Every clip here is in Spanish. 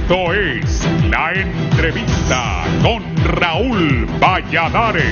Esto es La Entrevista con Raúl Valladares.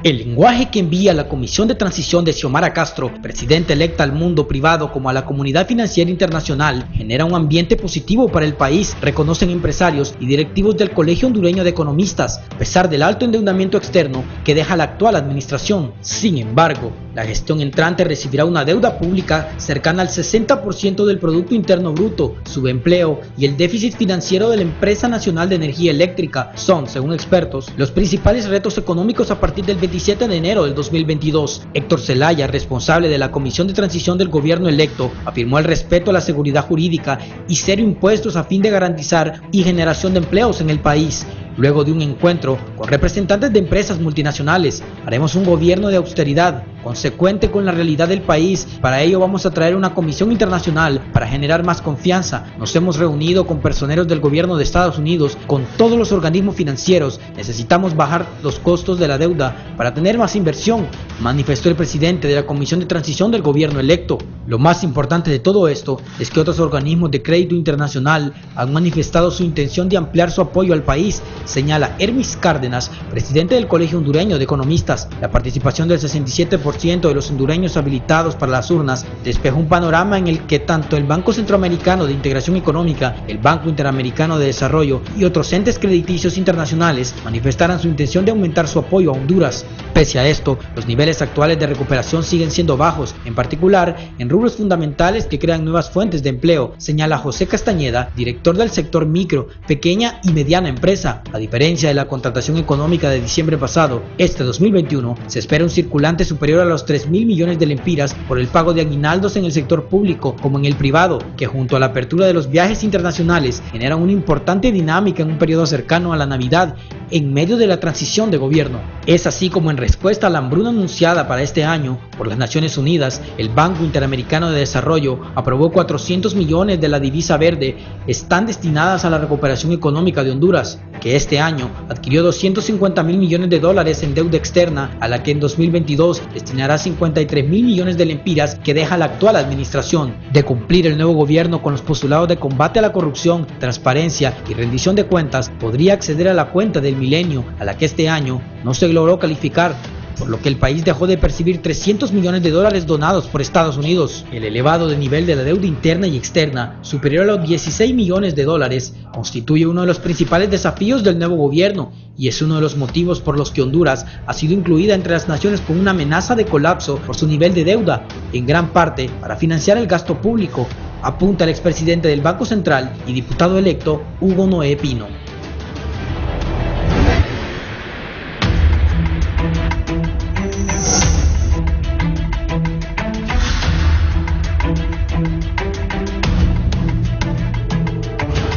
El lenguaje que envía la Comisión de Transición de Xiomara Castro, presidenta electa al mundo privado como a la comunidad financiera internacional, genera un ambiente positivo para el país, reconocen empresarios y directivos del Colegio Hondureño de Economistas, a pesar del alto endeudamiento externo que deja la actual administración. Sin embargo, la gestión entrante recibirá una deuda pública cercana al 60% del Producto Interno Bruto. Subempleo y el déficit financiero de la Empresa Nacional de Energía Eléctrica son, según expertos, los principales retos económicos a partir del 27 de enero del 2022. Héctor Zelaya, responsable de la Comisión de Transición del Gobierno electo, afirmó el respeto a la seguridad jurídica y cero impuestos a fin de garantizar y generación de empleos en el país. Luego de un encuentro con representantes de empresas multinacionales, haremos un gobierno de austeridad, consecuente con la realidad del país. Para ello vamos a traer una comisión internacional para generar más confianza. Nos hemos reunido con personeros del gobierno de Estados Unidos, con todos los organismos financieros. Necesitamos bajar los costos de la deuda para tener más inversión, manifestó el presidente de la Comisión de Transición del Gobierno electo. Lo más importante de todo esto es que otros organismos de crédito internacional han manifestado su intención de ampliar su apoyo al país, señala Hermis Cárdenas, presidente del Colegio Hondureño de Economistas. La participación del 67% de los hondureños habilitados para las urnas despejó un panorama en el que tanto el Banco Centroamericano de Integración Económica, el Banco Interamericano de Desarrollo y otros entes crediticios internacionales manifestaran su intención de aumentar su apoyo a Honduras. Pese a esto, los niveles actuales de recuperación siguen siendo bajos, en particular en rubros fundamentales que crean nuevas fuentes de empleo, señala José Castañeda, director del sector micro, pequeña y mediana empresa. A diferencia de la contratación económica de diciembre pasado, este 2021 se espera un circulante superior a los 3.000 millones de lempiras por el pago de aguinaldos en el sector público como en el privado, que junto a la apertura de los viajes internacionales generan una importante dinámica en un periodo cercano a la Navidad en medio de la transición de gobierno. Es así como en respuesta a la hambruna anunciada para este año por las Naciones Unidas, el Banco Interamericano de Desarrollo aprobó 400 millones de la divisa verde, están destinadas a la recuperación económica de Honduras, que este año adquirió 250.000 millones de dólares en deuda externa, a la que en 2022 destinará 53.000 millones de lempiras que deja la actual administración. De cumplir el nuevo gobierno con los postulados de combate a la corrupción, transparencia y rendición de cuentas, podría acceder a la cuenta del milenio, a la que este año no se logró calificar, por lo que el país dejó de percibir 300 millones de dólares donados por Estados Unidos. El elevado nivel de la deuda interna y externa, superior a los 16 millones de dólares, constituye uno de los principales desafíos del nuevo gobierno y es uno de los motivos por los que Honduras ha sido incluida entre las naciones con una amenaza de colapso por su nivel de deuda, en gran parte para financiar el gasto público, apunta el expresidente del Banco Central y diputado electo Hugo Noé Pino.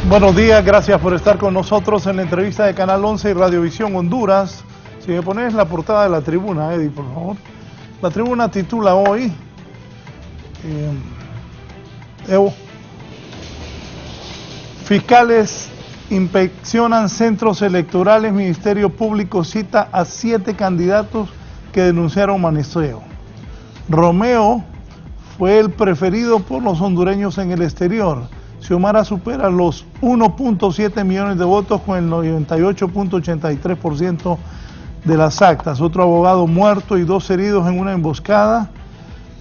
Buenos días, gracias por estar con nosotros en la entrevista de Canal 11 y Radiovisión Honduras. Si me pones la portada de la tribuna, Eddie, por favor. La tribuna titula hoy Fiscales inspeccionan centros electorales, Ministerio Público cita a 7 candidatos que denunciaron maniceo. Romeo fue el preferido por los hondureños en el exterior. Xiomara supera los 1.7 millones de votos con el 98.83% de las actas. Otro abogado muerto y 2 heridos en una emboscada.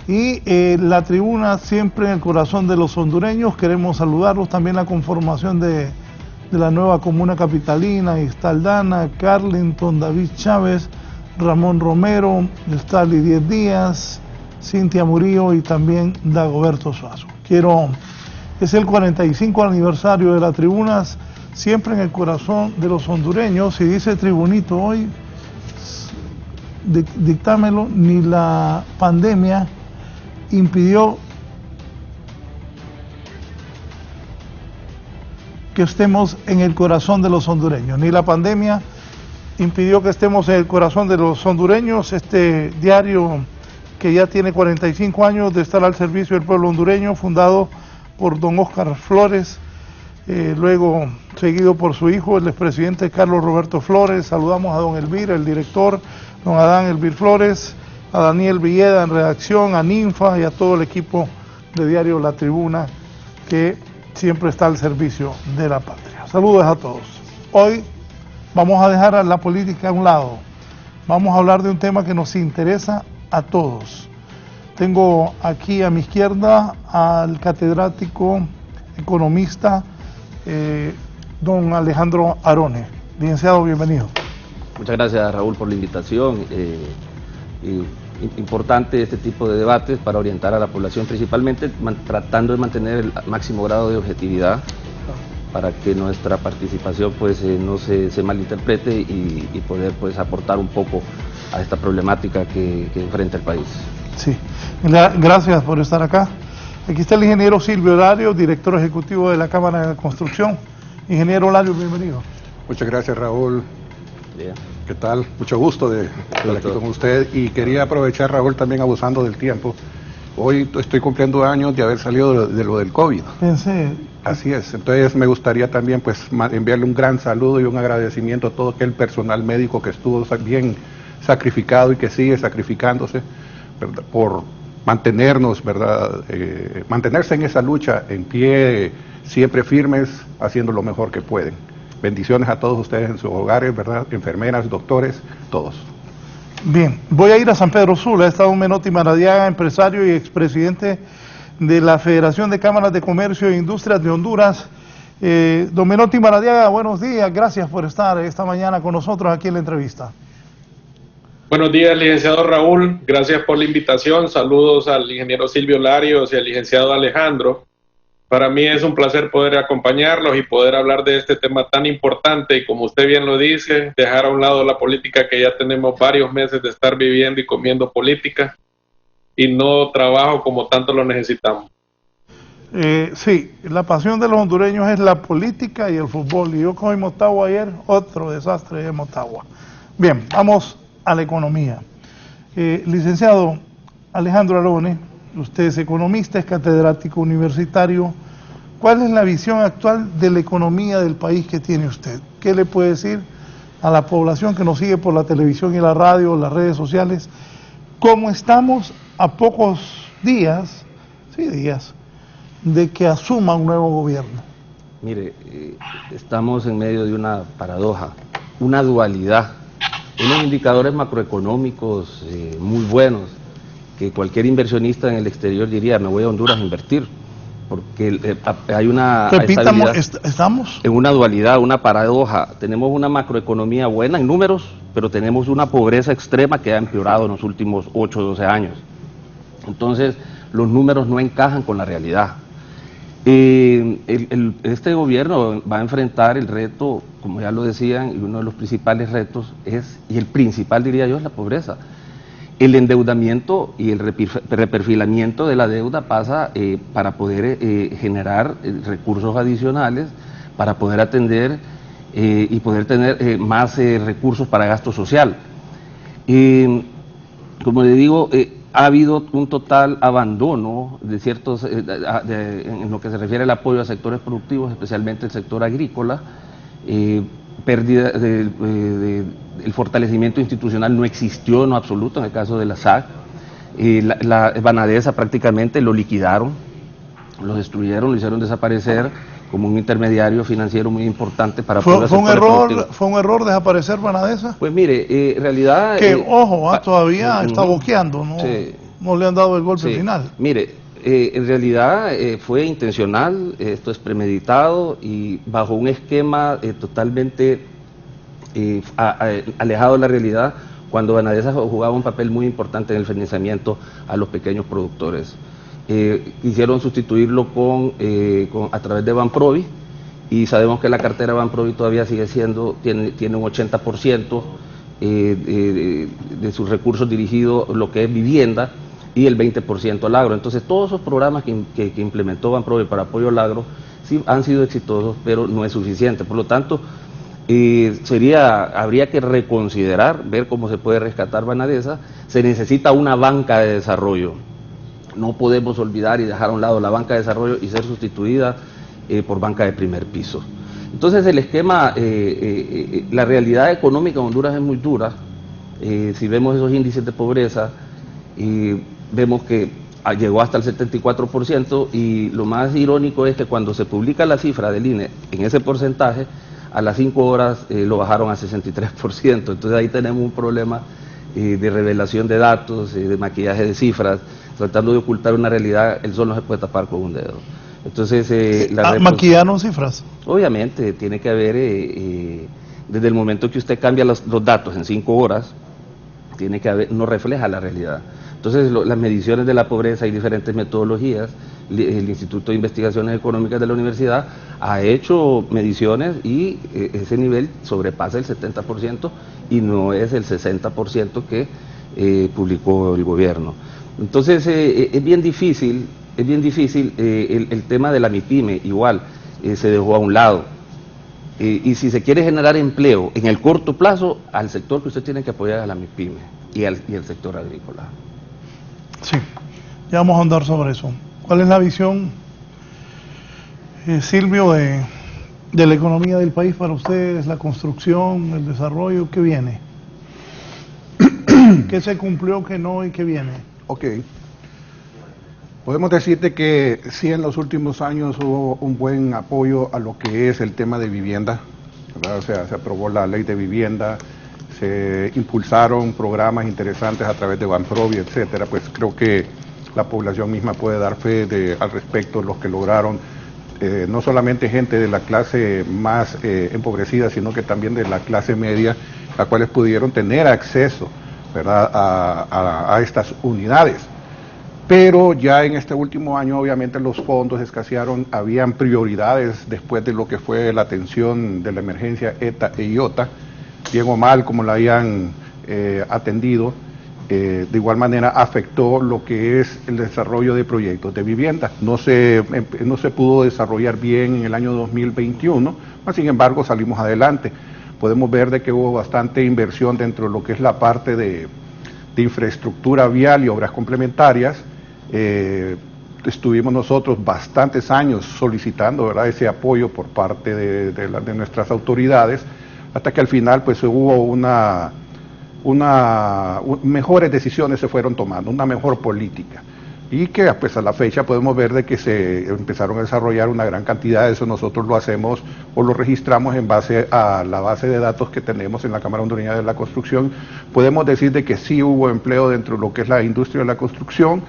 Y la tribuna siempre en el corazón de los hondureños. Queremos saludarlos. También la conformación de la nueva comuna capitalina. Está Aldana, Carlington, David Chávez, Ramón Romero, está Lidier Díaz, Cintia Murillo y también Dagoberto Suazo. Es el 45 aniversario de las tribunas, siempre en el corazón de los hondureños. Si dice tribunito hoy, dictámelo, ni la pandemia impidió que estemos en el corazón de los hondureños, ni la pandemia impidió que estemos en el corazón de los hondureños. Este diario, que ya tiene 45 años de estar al servicio del pueblo hondureño, fundado por don Óscar Flores, luego seguido por su hijo, el expresidente Carlos Roberto Flores. Saludamos a don Elvir, el director, don Adán Elvir Flores, a Daniel Villeda en redacción, a Ninfa y a todo el equipo de Diario La Tribuna, que siempre está al servicio de la patria. Saludos a todos. Hoy vamos a dejar a la política a un lado. Vamos a hablar de un tema que nos interesa a todos. Tengo aquí a mi izquierda al catedrático economista don Alejandro Arone. Licenciado, bienvenido. Muchas gracias, Raúl, por la invitación. Importante este tipo de debates para orientar a la población, principalmente tratando de mantener el máximo grado de objetividad para que nuestra participación pues no se malinterprete y poder pues aportar un poco a esta problemática que enfrenta el país. Sí, gracias por estar acá. Aquí está el ingeniero Silvio Lario, director ejecutivo de la Cámara de Construcción. Ingeniero Lario, bienvenido. Muchas gracias, Raúl. Bien. ¿Qué tal? Mucho gusto de estar aquí con usted. Y quería aprovechar, Raúl, también abusando del tiempo. Hoy estoy cumpliendo años de haber salido de lo del COVID. Pensé. Así es. Entonces me gustaría también pues enviarle un gran saludo y un agradecimiento a todo aquel personal médico que estuvo bien sacrificado y que sigue sacrificándose, ¿verdad?, por mantenernos, ¿verdad? Mantenerse en esa lucha, en pie, siempre firmes, haciendo lo mejor que pueden. Bendiciones a todos ustedes en sus hogares, ¿verdad? Enfermeras, doctores, todos. Bien, voy a ir a San Pedro Sula. Está don Menotti Maradiaga, empresario y expresidente de la Federación de Cámaras de Comercio e Industrias de Honduras. Don Menotti Maradiaga, buenos días. Gracias por estar esta mañana con nosotros aquí en la entrevista. Buenos días, licenciado Raúl. Gracias por la invitación. Saludos al ingeniero Silvio Larios y al licenciado Alejandro. Para mí es un placer poder acompañarlos y poder hablar de este tema tan importante y, como usted bien lo dice, dejar a un lado la política, que ya tenemos varios meses de estar viviendo y comiendo política y no trabajo como tanto lo necesitamos. Sí, la pasión de los hondureños es la política y el fútbol. Y yo cogí Motagua ayer, otro desastre de Motagua. Bien, vamos a la economía. Licenciado Alejandro Arone, usted es economista, es catedrático universitario. ¿Cuál es la visión actual de la economía del país que tiene usted? ¿Qué le puede decir a la población que nos sigue por la televisión y la radio, las redes sociales? ¿Cómo estamos a pocos días, de que asuma un nuevo gobierno? Mire, estamos en medio de una paradoja, una dualidad, unos indicadores macroeconómicos muy buenos, que cualquier inversionista en el exterior diría, me voy a Honduras a invertir, porque hay una ¿Estamos? en una dualidad, una paradoja. Tenemos una macroeconomía buena en números, pero tenemos una pobreza extrema que ha empeorado en los últimos 8 o 12 años. Entonces, los números no encajan con la realidad. Este gobierno va a enfrentar el reto, como ya lo decían, y uno de los principales retos es, y el principal diría yo, es la pobreza. El endeudamiento y el reperfilamiento de la deuda pasa para poder generar recursos adicionales, para poder atender y poder tener más recursos para gasto social. Como le digo, ha habido un total abandono de ciertos, en lo que se refiere al apoyo a sectores productivos, especialmente el sector agrícola. Pérdida el fortalecimiento institucional no existió en lo absoluto en el caso de la SAC. La Banadesa prácticamente lo liquidaron, lo destruyeron, lo hicieron desaparecer como un intermediario financiero muy importante para poder ¿Fue un error desaparecer Banadesa? Pues mire, en realidad... ojo, todavía está boqueando, ¿no? Sí, no le han dado el golpe final. Mire, en realidad fue intencional, esto es premeditado y bajo un esquema totalmente alejado de la realidad, cuando Banadesa jugaba un papel muy importante en el financiamiento a los pequeños productores. Quisieron sustituirlo a través de Banprovi, y sabemos que la cartera de Banprovi todavía sigue siendo, tiene un 80% de sus recursos dirigidos a lo que es vivienda, y el 20% al agro. Entonces todos esos programas que implementó Banprovi para apoyo al agro sí han sido exitosos, pero no es suficiente. Por lo tanto, habría que reconsiderar, ver cómo se puede rescatar Banadesa. Se necesita una banca de desarrollo. No podemos olvidar y dejar a un lado la banca de desarrollo y ser sustituida por banca de primer piso. Entonces el esquema, la realidad económica de Honduras es muy dura. Si vemos esos índices de pobreza, vemos que llegó hasta el 74%, y lo más irónico es que cuando se publica la cifra del INE en ese porcentaje, a las 5 horas lo bajaron a 63%, entonces ahí tenemos un problema de revelación de datos, de maquillaje de cifras, tratando de ocultar una realidad. El sol no se puede tapar con un dedo. Entonces, ¿maquillaron cifras? Obviamente, tiene que haber, desde el momento que usted cambia los datos en 5 horas, tiene que haber, no refleja la realidad. Entonces, las mediciones de la pobreza, hay diferentes metodologías. El Instituto de Investigaciones Económicas de la Universidad ha hecho mediciones y ese nivel sobrepasa el 70% y no es el 60% que publicó el gobierno. Entonces, es bien difícil el tema de la MIPYME, igual, se dejó a un lado. Y si se quiere generar empleo en el corto plazo, al sector que usted tiene que apoyar es a la MIPYME y al sector agrícola. Sí, ya vamos a andar sobre eso. ¿Cuál es la visión, Silvio, de la economía del país para ustedes, la construcción, el desarrollo? ¿Qué viene? ¿Qué se cumplió, qué no y qué viene? Ok. Podemos decirte que sí, en los últimos años hubo un buen apoyo a lo que es el tema de vivienda, ¿verdad? O sea, se aprobó la ley de vivienda, se impulsaron programas interesantes a través de Banprovi, etcétera. Pues creo que la población misma puede dar fe al respecto de los que lograron, no solamente gente de la clase más empobrecida, sino que también de la clase media, las cuales pudieron tener acceso, ¿verdad?, a estas unidades. Pero ya en este último año obviamente los fondos escasearon, habían prioridades después de lo que fue la atención de la emergencia ETA e IOTA, bien o mal como la hayan atendido. De igual manera afectó lo que es el desarrollo de proyectos de vivienda. No se pudo desarrollar bien en el año 2021, mas sin embargo salimos adelante. Podemos ver de que hubo bastante inversión dentro de lo que es la parte de infraestructura vial y obras complementarias. Estuvimos nosotros bastantes años solicitando, ¿verdad?, ese apoyo por parte de nuestras autoridades, hasta que al final pues hubo mejores decisiones se fueron tomando, una mejor política, y que pues a la fecha podemos ver de que se empezaron a desarrollar una gran cantidad de eso. Nosotros lo hacemos o lo registramos en base a la base de datos que tenemos en la Cámara Hondureña de la Construcción. Podemos decir de que sí hubo empleo dentro de lo que es la industria de la construcción.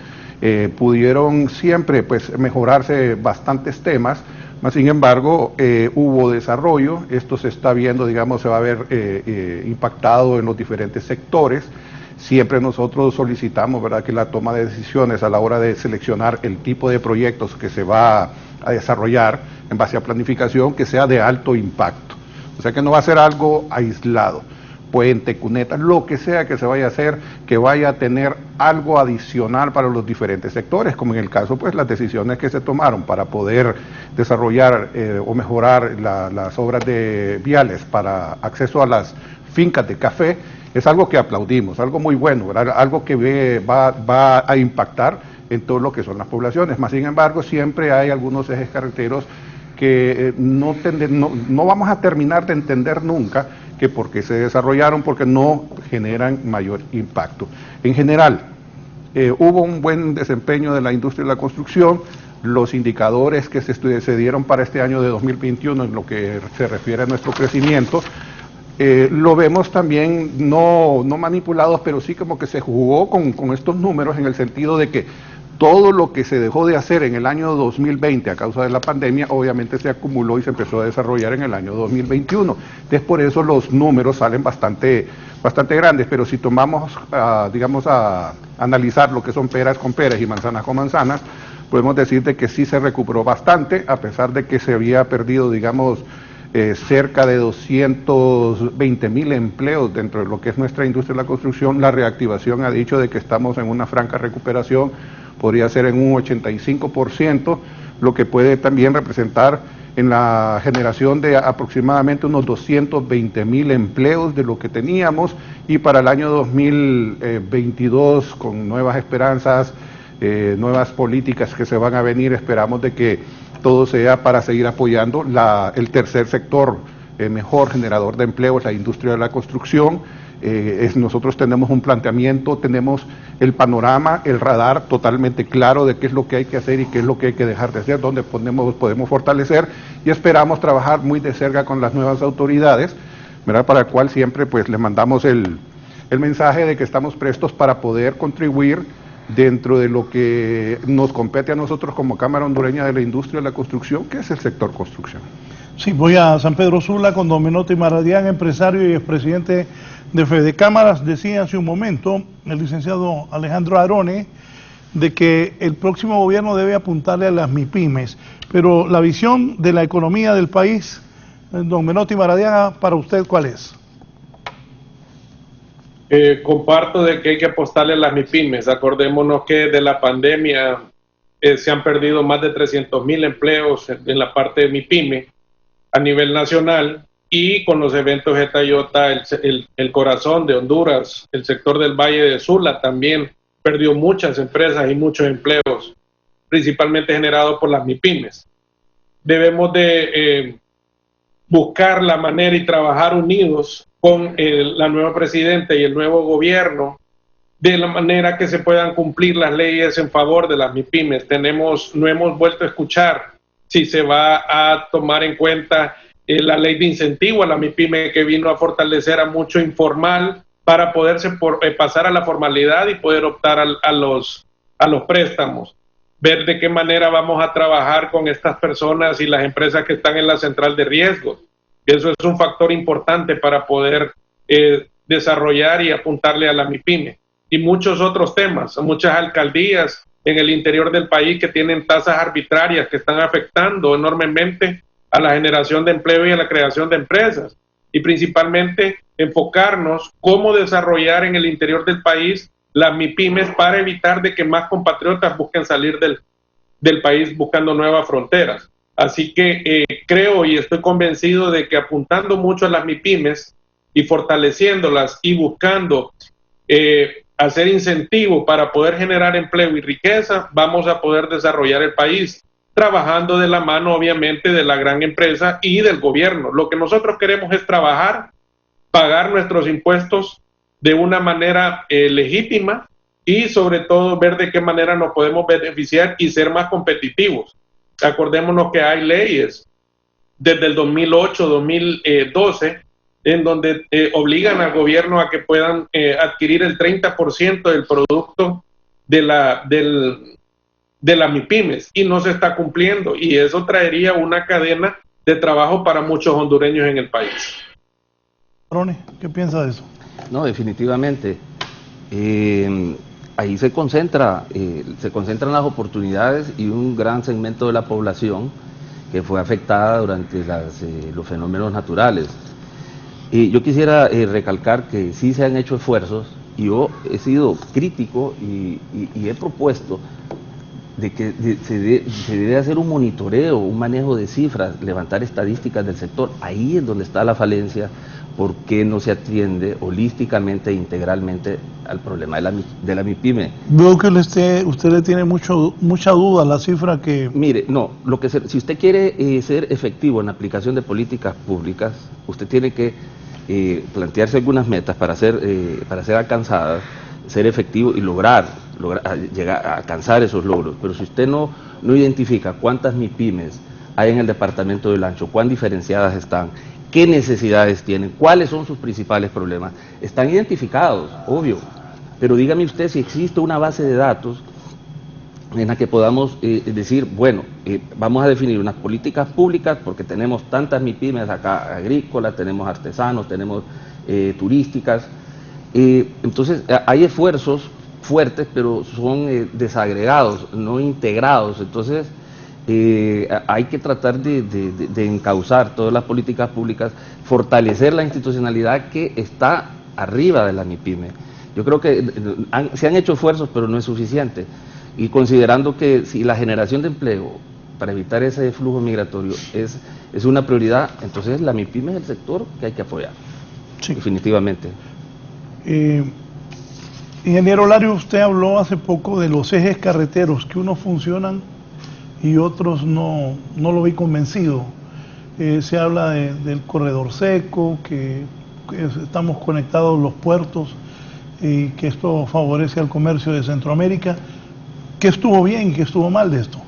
Pudieron siempre pues mejorarse bastantes temas, mas sin embargo hubo desarrollo. Esto se está viendo, digamos, se va a ver impactado en los diferentes sectores. Siempre nosotros solicitamos, ¿verdad?, que la toma de decisiones a la hora de seleccionar el tipo de proyectos que se va a desarrollar en base a planificación, que sea de alto impacto, o sea que no va a ser algo aislado. Puente, cuneta, lo que sea que se vaya a hacer, que vaya a tener algo adicional para los diferentes sectores, como en el caso, pues, las decisiones que se tomaron para poder desarrollar o mejorar las obras de viales para acceso a las fincas de café. Es algo que aplaudimos, algo muy bueno, ¿verdad?, algo que va a impactar en todo lo que son las poblaciones. Mas, sin embargo, siempre hay algunos ejes carreteros que no vamos a terminar de entender nunca que por qué se desarrollaron, porque no generan mayor impacto. En general, hubo un buen desempeño de la industria de la construcción. Los indicadores que se dieron para este año de 2021 en lo que se refiere a nuestro crecimiento, lo vemos también no manipulados, pero sí como que se jugó con estos números, en el sentido de que todo lo que se dejó de hacer en el año 2020 a causa de la pandemia, obviamente se acumuló y se empezó a desarrollar en el año 2021. Entonces, por eso los números salen bastante grandes, pero si tomamos, digamos, a analizar lo que son peras con peras y manzanas con manzanas, podemos decir de que sí se recuperó bastante, a pesar de que se había perdido, digamos, cerca de 220,000 empleos dentro de lo que es nuestra industria de la construcción. La reactivación ha dicho de que estamos en una franca recuperación, podría ser en un 85%, lo que puede también representar en la generación de aproximadamente unos 220,000 empleos de lo que teníamos, y para el año 2022, con nuevas esperanzas, nuevas políticas que se van a venir, esperamos de que todo sea para seguir apoyando el tercer sector mejor generador de empleos, la industria de la construcción, Nosotros tenemos un planteamiento, tenemos el panorama, el radar totalmente claro de qué es lo que hay que hacer y qué es lo que hay que dejar de hacer, dónde podemos fortalecer, y esperamos trabajar muy de cerca con las nuevas autoridades, ¿verdad? Para el cual siempre pues le mandamos el mensaje de que estamos prestos para poder contribuir dentro de lo que nos compete a nosotros como Cámara Hondureña de la Industria de la Construcción, que es el sector construcción. Sí, voy a San Pedro Sula con don Menotti Maradián, empresario y expresidente de Fedecámaras. Decía hace un momento el licenciado Alejandro Arone de que el próximo gobierno debe apuntarle a las MIPYMES, pero la visión de la economía del país, don Menotti Maradián, para usted, ¿cuál es? Comparto de que hay que apostarle a las MIPYMES. Acordémonos que de la pandemia se han perdido más de 300,000 empleos en la parte de MIPYME a nivel nacional, y con los eventos de Tayota, el corazón de Honduras, el sector del Valle de Sula también perdió muchas empresas y muchos empleos, principalmente generados por las MIPYMES. Debemos de buscar la manera y trabajar unidos con la nueva presidenta y el nuevo gobierno, de la manera que se puedan cumplir las leyes en favor de las MIPYMES. No hemos vuelto a escuchar si se va a tomar en cuenta la ley de incentivo a la MIPYME, que vino a fortalecer a mucho informal para poderse pasar a la formalidad y poder optar a los préstamos. Ver de qué manera vamos a trabajar con estas personas y las empresas que están en la central de riesgos. Eso es un factor importante para poder desarrollar y apuntarle a la MIPYME. Y muchos otros temas, muchas alcaldías en el interior del país que tienen tasas arbitrarias que están afectando enormemente a la generación de empleo y a la creación de empresas. Y principalmente enfocarnos cómo desarrollar en el interior del país las MIPYMES para evitar de que más compatriotas busquen salir del país buscando nuevas fronteras. Así que creo y estoy convencido de que apuntando mucho a las MIPYMES y fortaleciéndolas y buscando hacer incentivos para poder generar empleo y riqueza, vamos a poder desarrollar el país, trabajando de la mano obviamente de la gran empresa y del gobierno. Lo que nosotros queremos es trabajar, pagar nuestros impuestos de una manera legítima y sobre todo ver de qué manera nos podemos beneficiar y ser más competitivos. Acordémonos que hay leyes desde el 2008, 2012, en donde obligan al gobierno a que puedan adquirir el 30% del producto de las MIPYMES, y no se está cumpliendo, y eso traería una cadena de trabajo para muchos hondureños en el país. Arone, ¿qué piensa de eso? No, definitivamente. Ahí se concentran las oportunidades y un gran segmento de la población que fue afectada durante los fenómenos naturales. Yo quisiera recalcar que sí se han hecho esfuerzos, y yo he sido crítico y he propuesto de que se debe hacer un monitoreo, un manejo de cifras, levantar estadísticas del sector. Ahí es donde está la falencia, porque no se atiende holísticamente e integralmente al problema de la MIPYME. Veo que usted le tiene mucha duda a la cifra que... Mire, no, si usted quiere ser efectivo en la aplicación de políticas públicas, usted tiene que plantearse algunas metas para ser alcanzadas, ser efectivo y lograr llegar a alcanzar esos logros. Pero si usted no identifica cuántas MIPYMES hay en el departamento del Ancho, cuán diferenciadas están, qué necesidades tienen, cuáles son sus principales problemas, están identificados, obvio, pero dígame usted si existe una base de datos en la que podamos decir, bueno, vamos a definir unas políticas públicas porque tenemos tantas MIPYMES acá, agrícolas, tenemos artesanos, tenemos turísticas. Entonces hay esfuerzos fuertes, pero son desagregados, no integrados. Entonces hay que tratar de encauzar todas las políticas públicas, fortalecer la institucionalidad que está arriba de la MIPYME. Yo creo que se han hecho esfuerzos, pero no es suficiente. Y considerando que si la generación de empleo para evitar ese flujo migratorio es una prioridad, entonces la MIPYME es el sector que hay que apoyar, sí, definitivamente. Ingeniero Lario, usted habló hace poco de los ejes carreteros, que unos funcionan y otros no lo vi convencido. Se habla del corredor seco, que estamos conectados los puertos y que esto favorece al comercio de Centroamérica. ¿Qué estuvo bien y qué estuvo mal de esto?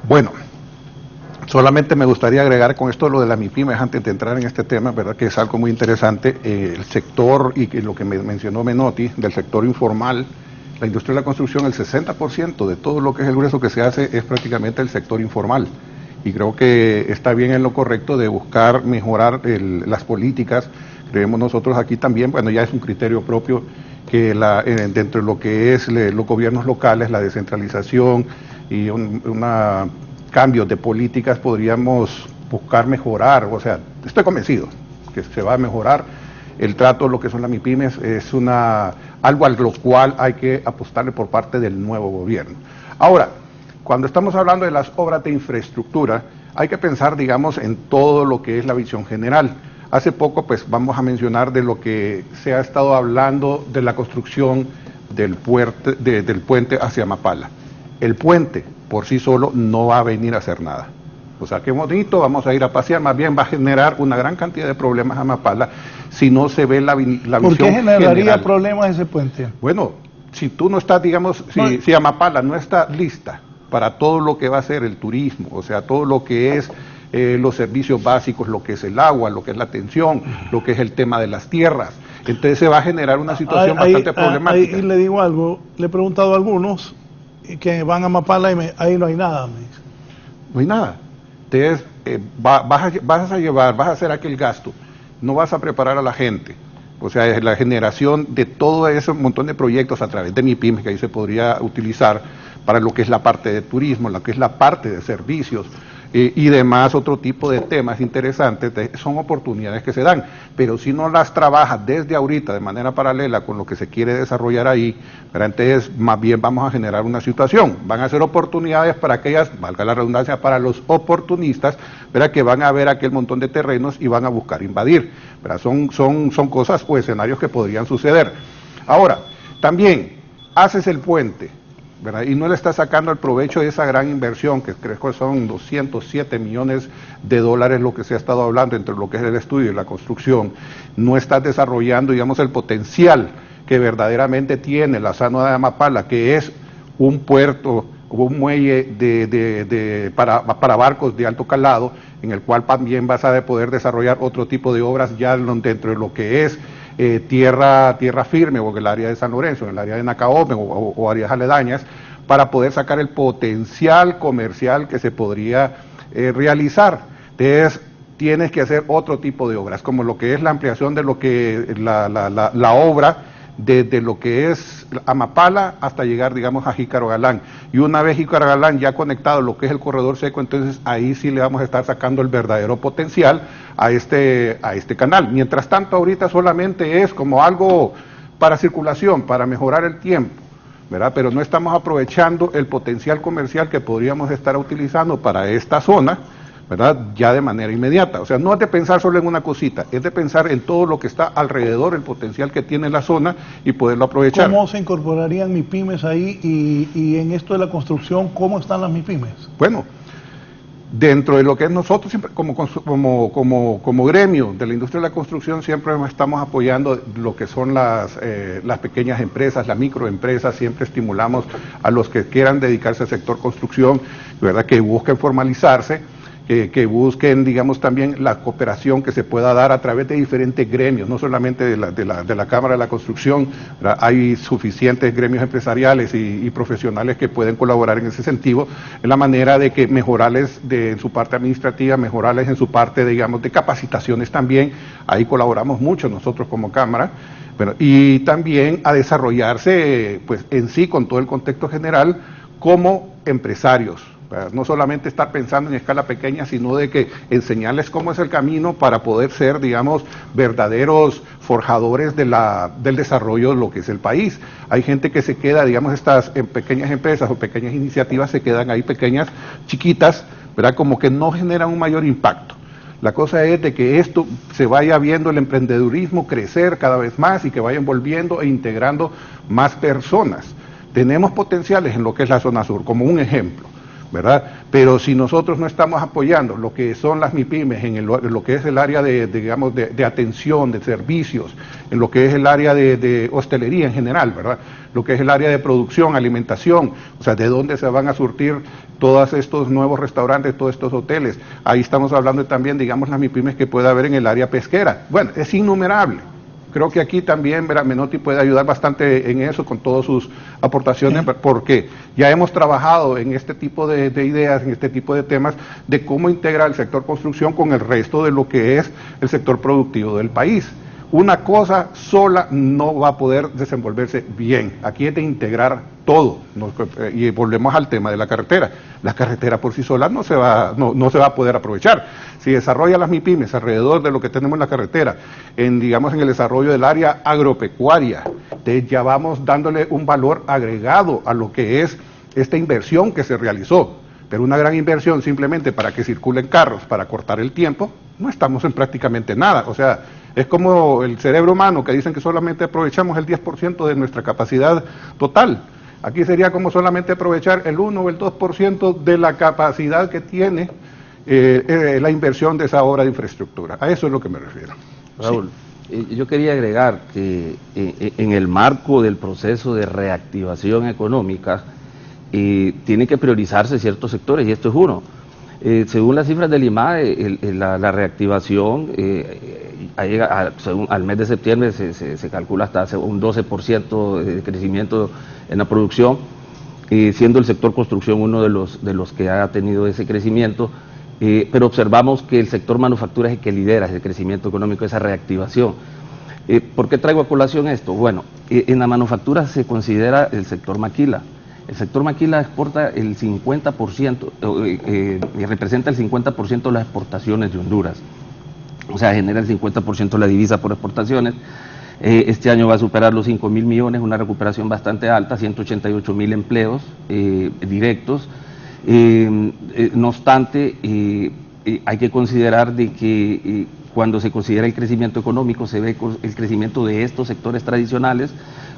Bueno, solamente me gustaría agregar con esto lo de las MIPYMES antes de entrar en este tema, verdad que es algo muy interesante. El sector, y lo que me mencionó Menotti, del sector informal, la industria de la construcción, el 60% de todo lo que es el grueso que se hace es prácticamente el sector informal. Y creo que está bien en lo correcto de buscar mejorar las políticas. Creemos nosotros aquí también, bueno, ya es un criterio propio, que dentro de lo que es los gobiernos locales, la descentralización y cambios de políticas podríamos buscar mejorar. O sea, estoy convencido que se va a mejorar el trato de lo que son las MIPYMES. Es algo a lo cual hay que apostarle por parte del nuevo gobierno. Ahora, cuando estamos hablando de las obras de infraestructura, hay que pensar, digamos, en todo lo que es la visión general. Hace poco, pues, vamos a mencionar de lo que se ha estado hablando de la construcción del puente hacia Mapala. El puente, por sí solo, no va a venir a hacer nada. O sea, qué bonito, vamos a ir a pasear, más bien va a generar una gran cantidad de problemas a Mapala si no se ve la visión general. ¿Por qué generaría problemas ese puente? Bueno, si tú no estás, digamos, si Amapala no está lista para todo lo que va a ser el turismo, o sea, todo lo que es los servicios básicos, lo que es el agua, lo que es la atención, lo que es el tema de las tierras, entonces se va a generar una situación bastante problemática. Y le digo algo, le he preguntado a algunos que van a Mapala y ahí no hay nada, me dicen. No hay nada. Entonces vas a hacer aquel gasto, no vas a preparar a la gente. O sea, es la generación de todo ese montón de proyectos a través de MIPYMES que ahí se podría utilizar para lo que es la parte de turismo, lo que es la parte de servicios y demás, otro tipo de temas interesantes. Son oportunidades que se dan, pero si no las trabajas desde ahorita de manera paralela con lo que se quiere desarrollar ahí, entonces más bien vamos a generar una situación. Van a ser oportunidades para aquellas, valga la redundancia, para los oportunistas, que van a ver aquel montón de terrenos y van a buscar invadir. Son cosas o escenarios que podrían suceder. Ahora, también haces el puente, ¿verdad? Y no le está sacando el provecho de esa gran inversión, que creo que son 207 millones de dólares lo que se ha estado hablando entre lo que es el estudio y la construcción. No estás desarrollando, digamos, el potencial que verdaderamente tiene la zona de Amapala, que es un puerto, un muelle para barcos de alto calado, en el cual también vas a poder desarrollar otro tipo de obras ya dentro de lo que es tierra firme, o el área de San Lorenzo, en el área de Nacaome o áreas aledañas, para poder sacar el potencial comercial que se podría realizar. Entonces, tienes que hacer otro tipo de obras, como lo que es la ampliación de lo que la obra desde lo que es Amapala hasta llegar, digamos, a Jícaro Galán. Y una vez Jícaro Galán ya conectado a lo que es el corredor seco, entonces ahí sí le vamos a estar sacando el verdadero potencial a este canal. Mientras tanto, ahorita solamente es como algo para circulación, para mejorar el tiempo, ¿verdad? Pero no estamos aprovechando el potencial comercial que podríamos estar utilizando para esta zona, ¿verdad? Ya de manera inmediata. O sea, no es de pensar solo en una cosita, es de pensar en todo lo que está alrededor, el potencial que tiene la zona y poderlo aprovechar. ¿Cómo se incorporarían MIPYMES ahí y en esto de la construcción, cómo están las MIPYMES? Bueno, dentro de lo que es nosotros siempre como gremio de la industria de la construcción siempre estamos apoyando lo que son las pequeñas empresas, las microempresas. Siempre estimulamos a los que quieran dedicarse al sector construcción, ¿verdad?, que busquen formalizarse, que busquen, digamos, también la cooperación que se pueda dar a través de diferentes gremios, no solamente de la Cámara de la Construcción, ¿verdad? Hay suficientes gremios empresariales y profesionales que pueden colaborar en ese sentido, en la manera de que mejorarles en su parte administrativa, mejorarles en su parte, digamos, de capacitaciones también. Ahí colaboramos mucho nosotros como Cámara, ¿verdad? Y también a desarrollarse, pues, en sí, con todo el contexto general, como empresarios. No solamente estar pensando en escala pequeña, sino de que enseñarles cómo es el camino para poder ser, digamos, verdaderos forjadores del desarrollo de lo que es el país. Hay gente que se queda, digamos, estas pequeñas empresas o pequeñas iniciativas se quedan ahí pequeñas, chiquitas, ¿verdad?, como que no generan un mayor impacto. La cosa es de que esto se vaya viendo el emprendedurismo crecer cada vez más y que vayan volviendo e integrando más personas. Tenemos potenciales en lo que es la zona sur, como un ejemplo. ¿verdad? Pero si nosotros no estamos apoyando lo que son las MIPYMES en lo que es el área de atención, de servicios, en lo que es el área de hostelería en general, ¿verdad? Lo que es el área de producción, alimentación, o sea, de dónde se van a surtir todos estos nuevos restaurantes, todos estos hoteles. Ahí estamos hablando también, digamos, las MIPYMES que puede haber en el área pesquera. Bueno, es innumerable. Creo que aquí también Menotti puede ayudar bastante en eso con todas sus aportaciones, porque ya hemos trabajado en este tipo de ideas, en este tipo de temas, de cómo integrar el sector construcción con el resto de lo que es el sector productivo del país. Una cosa sola no va a poder desenvolverse bien. Aquí es de integrar todo. Y volvemos al tema de la carretera. La carretera por sí sola no se va a poder aprovechar. Si desarrolla las MIPYMES alrededor de lo que tenemos en la carretera, digamos en el desarrollo del área agropecuaria, ya vamos dándole un valor agregado a lo que es esta inversión que se realizó. Pero una gran inversión simplemente para que circulen carros, para cortar el tiempo, no estamos en prácticamente nada. O sea, es como el cerebro humano, que dicen que solamente aprovechamos el 10% de nuestra capacidad total. Aquí sería como solamente aprovechar el 1 o el 2% de la capacidad que tiene la inversión de esa obra de infraestructura. A eso es lo que me refiero. Raúl, yo quería agregar que en el marco del proceso de reactivación económica, tienen que priorizarse ciertos sectores, y esto es uno. Según las cifras del IMAE, la reactivación según, al mes de septiembre se calcula hasta un 12% de crecimiento en la producción, siendo el sector construcción uno de los que ha tenido ese crecimiento, pero observamos que el sector manufactura es el que lidera ese crecimiento económico, esa reactivación. ¿Por qué traigo a colación esto? Bueno, en la manufactura se considera el sector maquila. El sector maquila exporta el 50%, y representa el 50% de las exportaciones de Honduras. O sea, genera el 50% de la divisa por exportaciones. Este año va a superar los 5.000 millones, una recuperación bastante alta, 188.000 empleos directos. No obstante, hay que considerar de que cuando se considera el crecimiento económico, se ve el crecimiento de estos sectores tradicionales,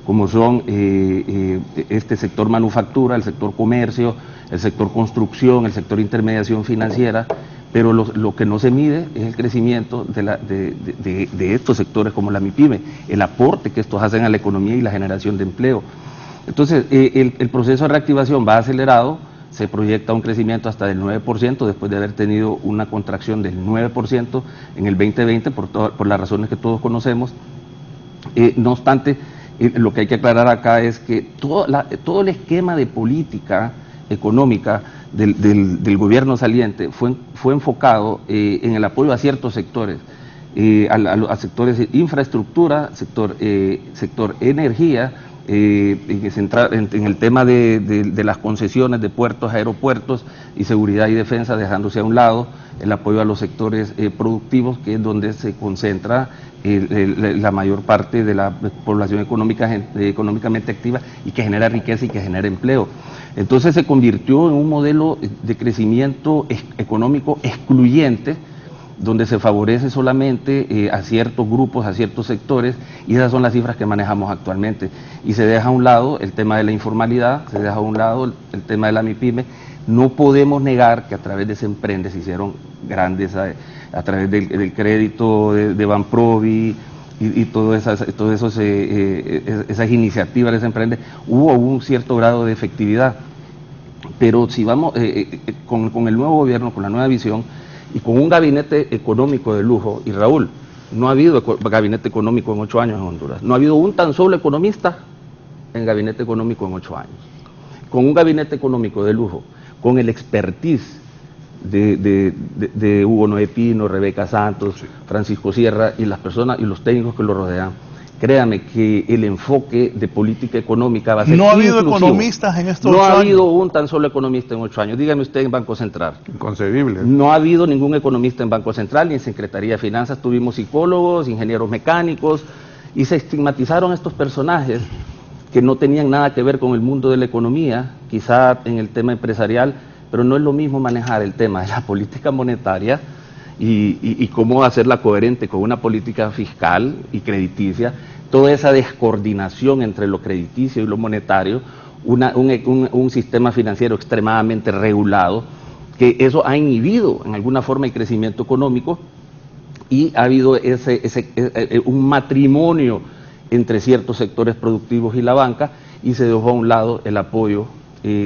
como son este sector manufactura, el sector comercio, el sector construcción, el sector intermediación financiera, pero lo que no se mide es el crecimiento de estos sectores como la MIPYME, el aporte que estos hacen a la economía y la generación de empleo. Entonces, el proceso de reactivación va acelerado, se proyecta un crecimiento hasta del 9%, después de haber tenido una contracción del 9% en el 2020, por las razones que todos conocemos. No obstante, lo que hay que aclarar acá es que todo el esquema de política económica del gobierno saliente fue enfocado en el apoyo a ciertos sectores, a sectores de infraestructura, sector energía, en el tema de las concesiones de puertos, aeropuertos y seguridad y defensa, dejándose a un lado el apoyo a los sectores productivos, que es donde se concentra la mayor parte de la población económicamente activa y que genera riqueza y que genera empleo. Entonces se convirtió en un modelo de crecimiento económico excluyente, donde se favorece solamente a ciertos grupos, a ciertos sectores, y esas son las cifras que manejamos actualmente. Y se deja a un lado el tema de la informalidad, se deja a un lado el tema de la MIPYME. No podemos negar que a través de Semprende se hicieron grandes, a través del crédito de Banprovi y todas esas iniciativas de Semprende, hubo un cierto grado de efectividad. Pero si vamos con el nuevo gobierno, con la nueva visión, y con un gabinete económico de lujo, y Raúl, no ha habido gabinete económico en 8 años en Honduras, no ha habido un tan solo economista en gabinete económico en 8 años, con un gabinete económico de lujo, con el expertise de Hugo Noé Pino, Rebeca Santos, Francisco Sierra y las personas y los técnicos que lo rodean. Créame que el enfoque de política económica va a ser ¿No ha habido inclusivo. economistas en estos 8 años? No ha habido un tan solo economista en 8 años. Dígame usted en Banco Central. Inconcebible. No ha habido ningún economista en Banco Central ni en Secretaría de Finanzas. Tuvimos psicólogos, ingenieros mecánicos, y se estigmatizaron estos personajes que no tenían nada que ver con el mundo de la economía, quizá en el tema empresarial, pero no es lo mismo manejar el tema de la política monetaria y cómo hacerla coherente con una política fiscal y crediticia, toda esa descoordinación entre lo crediticio y lo monetario, un sistema financiero extremadamente regulado, que eso ha inhibido en alguna forma el crecimiento económico, y ha habido un matrimonio entre ciertos sectores productivos y la banca, y se dejó a un lado el apoyo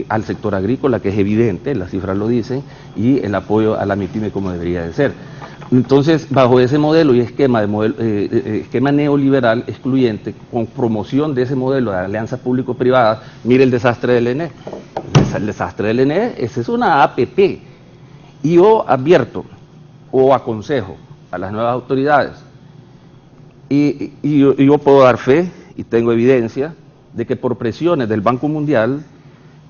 al sector agrícola, que es evidente, las cifras lo dicen, y el apoyo a la MIPYME como debería de ser. Entonces, bajo ese modelo y esquema neoliberal excluyente, con promoción de ese modelo de alianzas público-privadas, mire el desastre del ENE. El desastre del ENE, esa es una APP. Y yo advierto o aconsejo a las nuevas autoridades, y yo puedo dar fe, y tengo evidencia, de que por presiones del Banco Mundial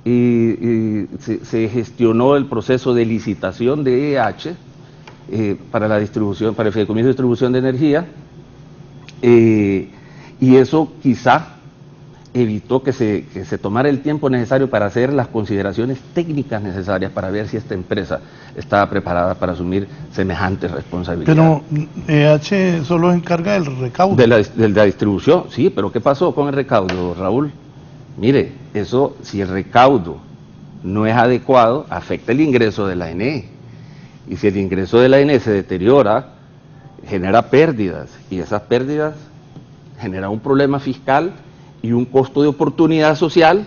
se gestionó el proceso de licitación de EH, para la distribución, para el fideicomiso de distribución de energía, y eso quizá evitó que se tomara el tiempo necesario para hacer las consideraciones técnicas necesarias para ver si esta empresa estaba preparada para asumir semejantes responsabilidades. Pero EH solo se encarga del recaudo. De la distribución, sí, pero ¿qué pasó con el recaudo, Raúl? Mire, eso, si el recaudo no es adecuado, afecta el ingreso de la ENE. Y si el ingreso de la ENE se deteriora, genera pérdidas, y esas pérdidas generan un problema fiscal y un costo de oportunidad social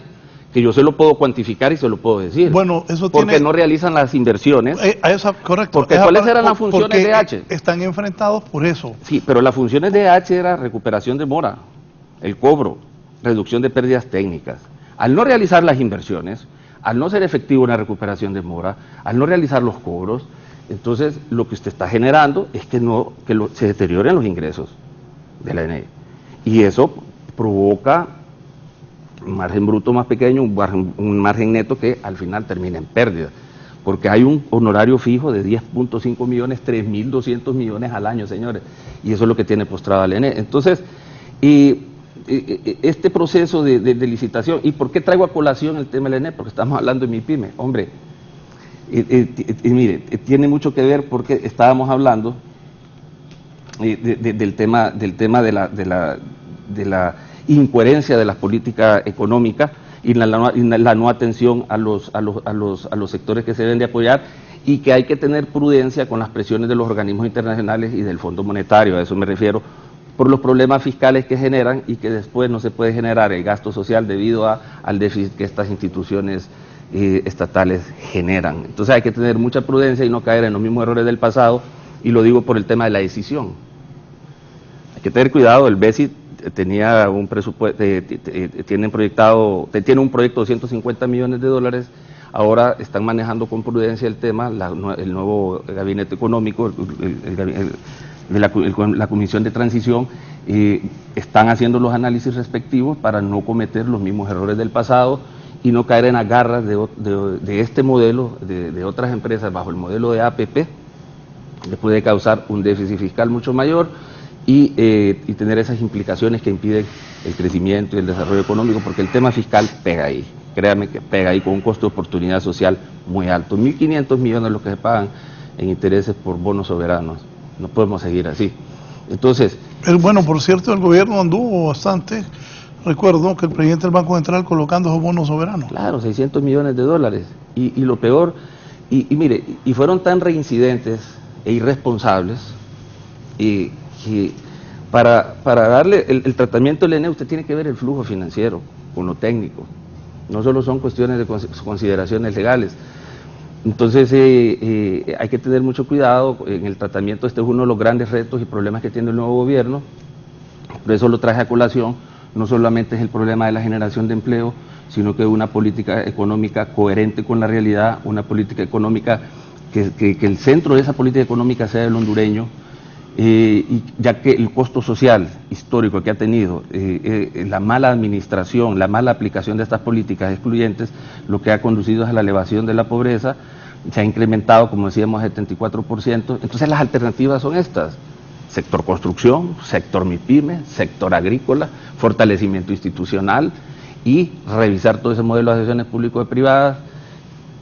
que yo se lo puedo cuantificar y se lo puedo decir. Bueno, eso porque no realizan las inversiones. Correcto. Porque ¿cuáles eran las funciones de EH? Están enfrentados por eso. Sí, pero las funciones de EH era recuperación de mora, el cobro, reducción de pérdidas técnicas. Al no realizar las inversiones, al no ser efectivo una recuperación de mora, al no realizar los cobros, entonces lo que usted está generando es que se deterioren los ingresos de la ENE. Y eso provoca un margen bruto más pequeño, un margen neto que al final termina en pérdida, porque hay un honorario fijo de 10.5 millones, 3.200 millones al año, señores, y eso es lo que tiene postrada la ENE. Entonces, este proceso de licitación, ¿y por qué traigo a colación el tema de la ENE? Porque estamos hablando de MIPYME, hombre, mire, tiene mucho que ver porque estábamos hablando del tema de la incoherencia de las políticas económicas y la no atención a los sectores que se deben de apoyar, y que hay que tener prudencia con las presiones de los organismos internacionales y del Fondo Monetario, a eso me refiero, por los problemas fiscales que generan, y que después no se puede generar el gasto social debido al déficit que estas instituciones estatales generan. Entonces hay que tener mucha prudencia y no caer en los mismos errores del pasado, y lo digo por el tema de la decisión. Hay que tener cuidado. El BESI tenía un presupuesto, tiene un proyecto de 250 millones de dólares, ahora están manejando con prudencia el tema, el nuevo gabinete económico, la Comisión de Transición, están haciendo los análisis respectivos para no cometer los mismos errores del pasado y no caer en las garras de este modelo, de otras empresas bajo el modelo de APP, que puede causar un déficit fiscal mucho mayor y tener esas implicaciones que impiden el crecimiento y el desarrollo económico, porque el tema fiscal pega ahí, créanme que pega ahí, con un costo de oportunidad social muy alto. 1.500 millones los que se pagan en intereses por bonos soberanos. No podemos seguir así. Entonces, bueno, por cierto, el gobierno anduvo bastante. Recuerdo que el presidente del Banco Central colocando esos bonos soberanos. Claro, 600 millones de dólares. Y lo peor, mire, y fueron tan reincidentes e irresponsables, y para darle el tratamiento del ENE, usted tiene que ver el flujo financiero con lo técnico. No solo son cuestiones de consideraciones legales. Entonces hay que tener mucho cuidado en el tratamiento. Este es uno de los grandes retos y problemas que tiene el nuevo gobierno. Por eso lo traje a colación. No solamente es el problema de la generación de empleo, sino que una política económica coherente con la realidad, una política económica que el centro de esa política económica sea el hondureño, y ya que el costo social histórico que ha tenido la mala administración, la mala aplicación de estas políticas excluyentes, lo que ha conducido es a la elevación de la pobreza, se ha incrementado, como decíamos, 74%. Entonces las alternativas son estas: sector construcción, sector MIPYME, sector agrícola, fortalecimiento institucional y revisar todo ese modelo de asociaciones público-privadas,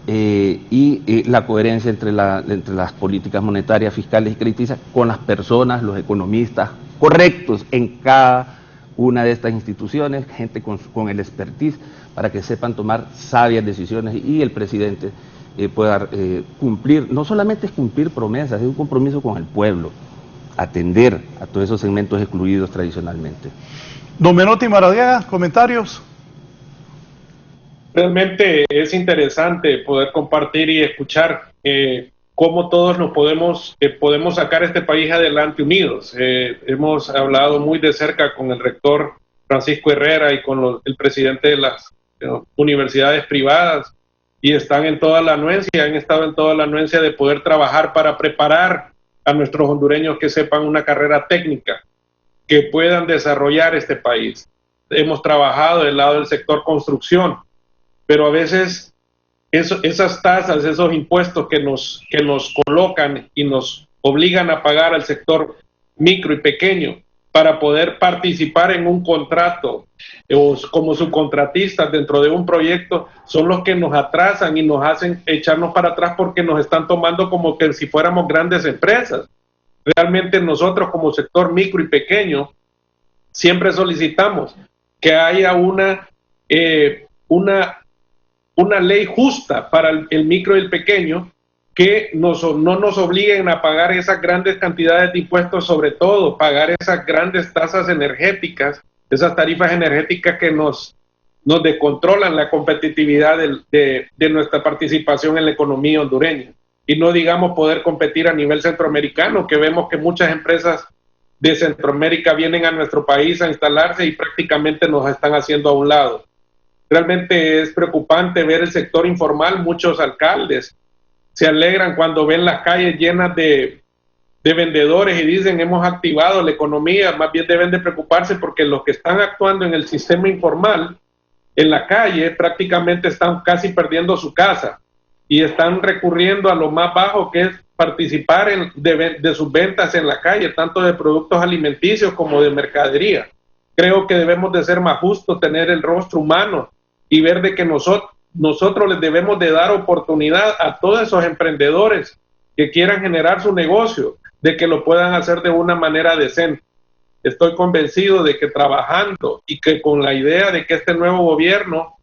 y la coherencia entre las políticas monetarias, fiscales y crediticias con las personas, los economistas correctos en cada una de estas instituciones, gente con el expertise, para que sepan tomar sabias decisiones y el presidente pueda cumplir, no solamente es cumplir promesas, es un compromiso con el pueblo, atender a todos esos segmentos excluidos tradicionalmente. Don Menotti Maradiaga, comentarios. Realmente es interesante poder compartir y escuchar cómo todos nos podemos sacar este país adelante unidos. Hemos hablado muy de cerca con el rector Francisco Herrera y con el presidente de las universidades privadas, y están en toda la anuencia, han estado en toda la anuencia de poder trabajar para preparar a nuestros hondureños que sepan una carrera técnica, que puedan desarrollar este país. Hemos trabajado del lado del sector construcción, pero a veces esas tasas, esos impuestos que nos colocan y nos obligan a pagar al sector micro y pequeño para poder participar en un contrato o como subcontratistas dentro de un proyecto, son los que nos atrasan y nos hacen echarnos para atrás, porque nos están tomando como que si fuéramos grandes empresas. Realmente nosotros como sector micro y pequeño siempre solicitamos que haya una ley justa para el micro y el pequeño, que no nos obliguen a pagar esas grandes cantidades de impuestos, sobre todo pagar esas grandes tasas energéticas, esas tarifas energéticas que nos descontrolan la competitividad de nuestra participación en la economía hondureña. Y no digamos poder competir a nivel centroamericano, que vemos que muchas empresas de Centroamérica vienen a nuestro país a instalarse y prácticamente nos están haciendo a un lado. Realmente es preocupante ver el sector informal. Muchos alcaldes se alegran cuando ven las calles llenas de vendedores y dicen hemos activado la economía. Más bien deben de preocuparse, porque los que están actuando en el sistema informal en la calle prácticamente están casi perdiendo su casa y están recurriendo a lo más bajo, que es participar de sus ventas en la calle, tanto de productos alimenticios como de mercadería. Creo que debemos de ser más justos, tener el rostro humano y ver de que nosotros les debemos de dar oportunidad a todos esos emprendedores que quieran generar su negocio, de que lo puedan hacer de una manera decente. Estoy convencido de que trabajando y que con la idea de que este nuevo gobierno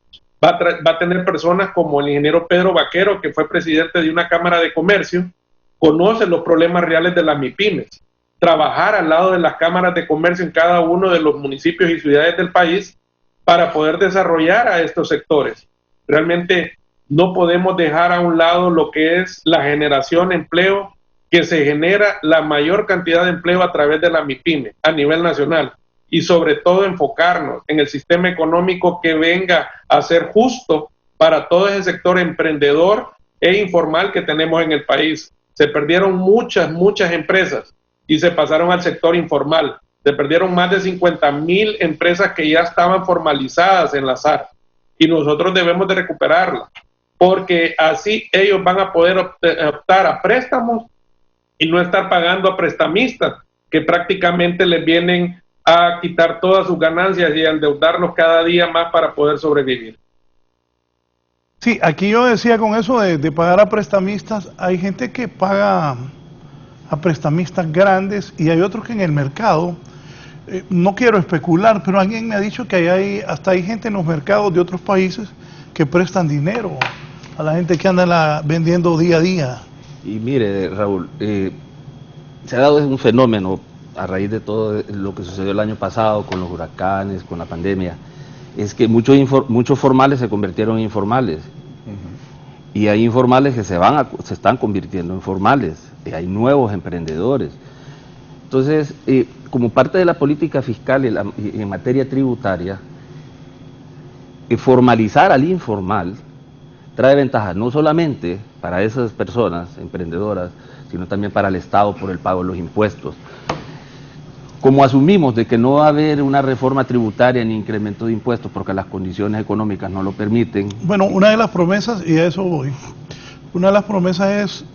va a tener personas como el ingeniero Pedro Vaquero, que fue presidente de una Cámara de Comercio, conoce los problemas reales de las MIPYMES, trabajar al lado de las cámaras de comercio en cada uno de los municipios y ciudades del país para poder desarrollar a estos sectores. Realmente no podemos dejar a un lado lo que es la generación de empleo, que se genera la mayor cantidad de empleo a través de la MIPYME a nivel nacional, y sobre todo enfocarnos en el sistema económico que venga a ser justo para todo ese sector emprendedor e informal que tenemos en el país. Se perdieron muchas empresas y se pasaron al sector informal. Se perdieron más de 50,000 empresas que ya estaban formalizadas en la SAR, y nosotros debemos de recuperarlas, porque así ellos van a poder optar a préstamos y no estar pagando a prestamistas que prácticamente les vienen a quitar todas sus ganancias y a endeudarlos cada día más para poder sobrevivir. Sí, aquí yo decía con eso de pagar a prestamistas, hay gente que paga a prestamistas grandes y hay otros que en el mercado, no quiero especular, pero alguien me ha dicho que hasta hay gente en los mercados de otros países que prestan dinero a la gente que anda vendiendo día a día. Y mire, Raúl, se ha dado un fenómeno a raíz de todo lo que sucedió el año pasado con los huracanes, con la pandemia, es que muchos formales se convirtieron en informales. Y hay informales que se están convirtiendo en formales, y hay nuevos emprendedores. Entonces, como parte de la política fiscal y en materia tributaria, formalizar al informal trae ventajas no solamente para esas personas emprendedoras, sino también para el Estado por el pago de los impuestos. Como asumimos de que no va a haber una reforma tributaria ni incremento de impuestos porque las condiciones económicas no lo permiten. Bueno, una de las promesas, y a eso voy, una de las promesas es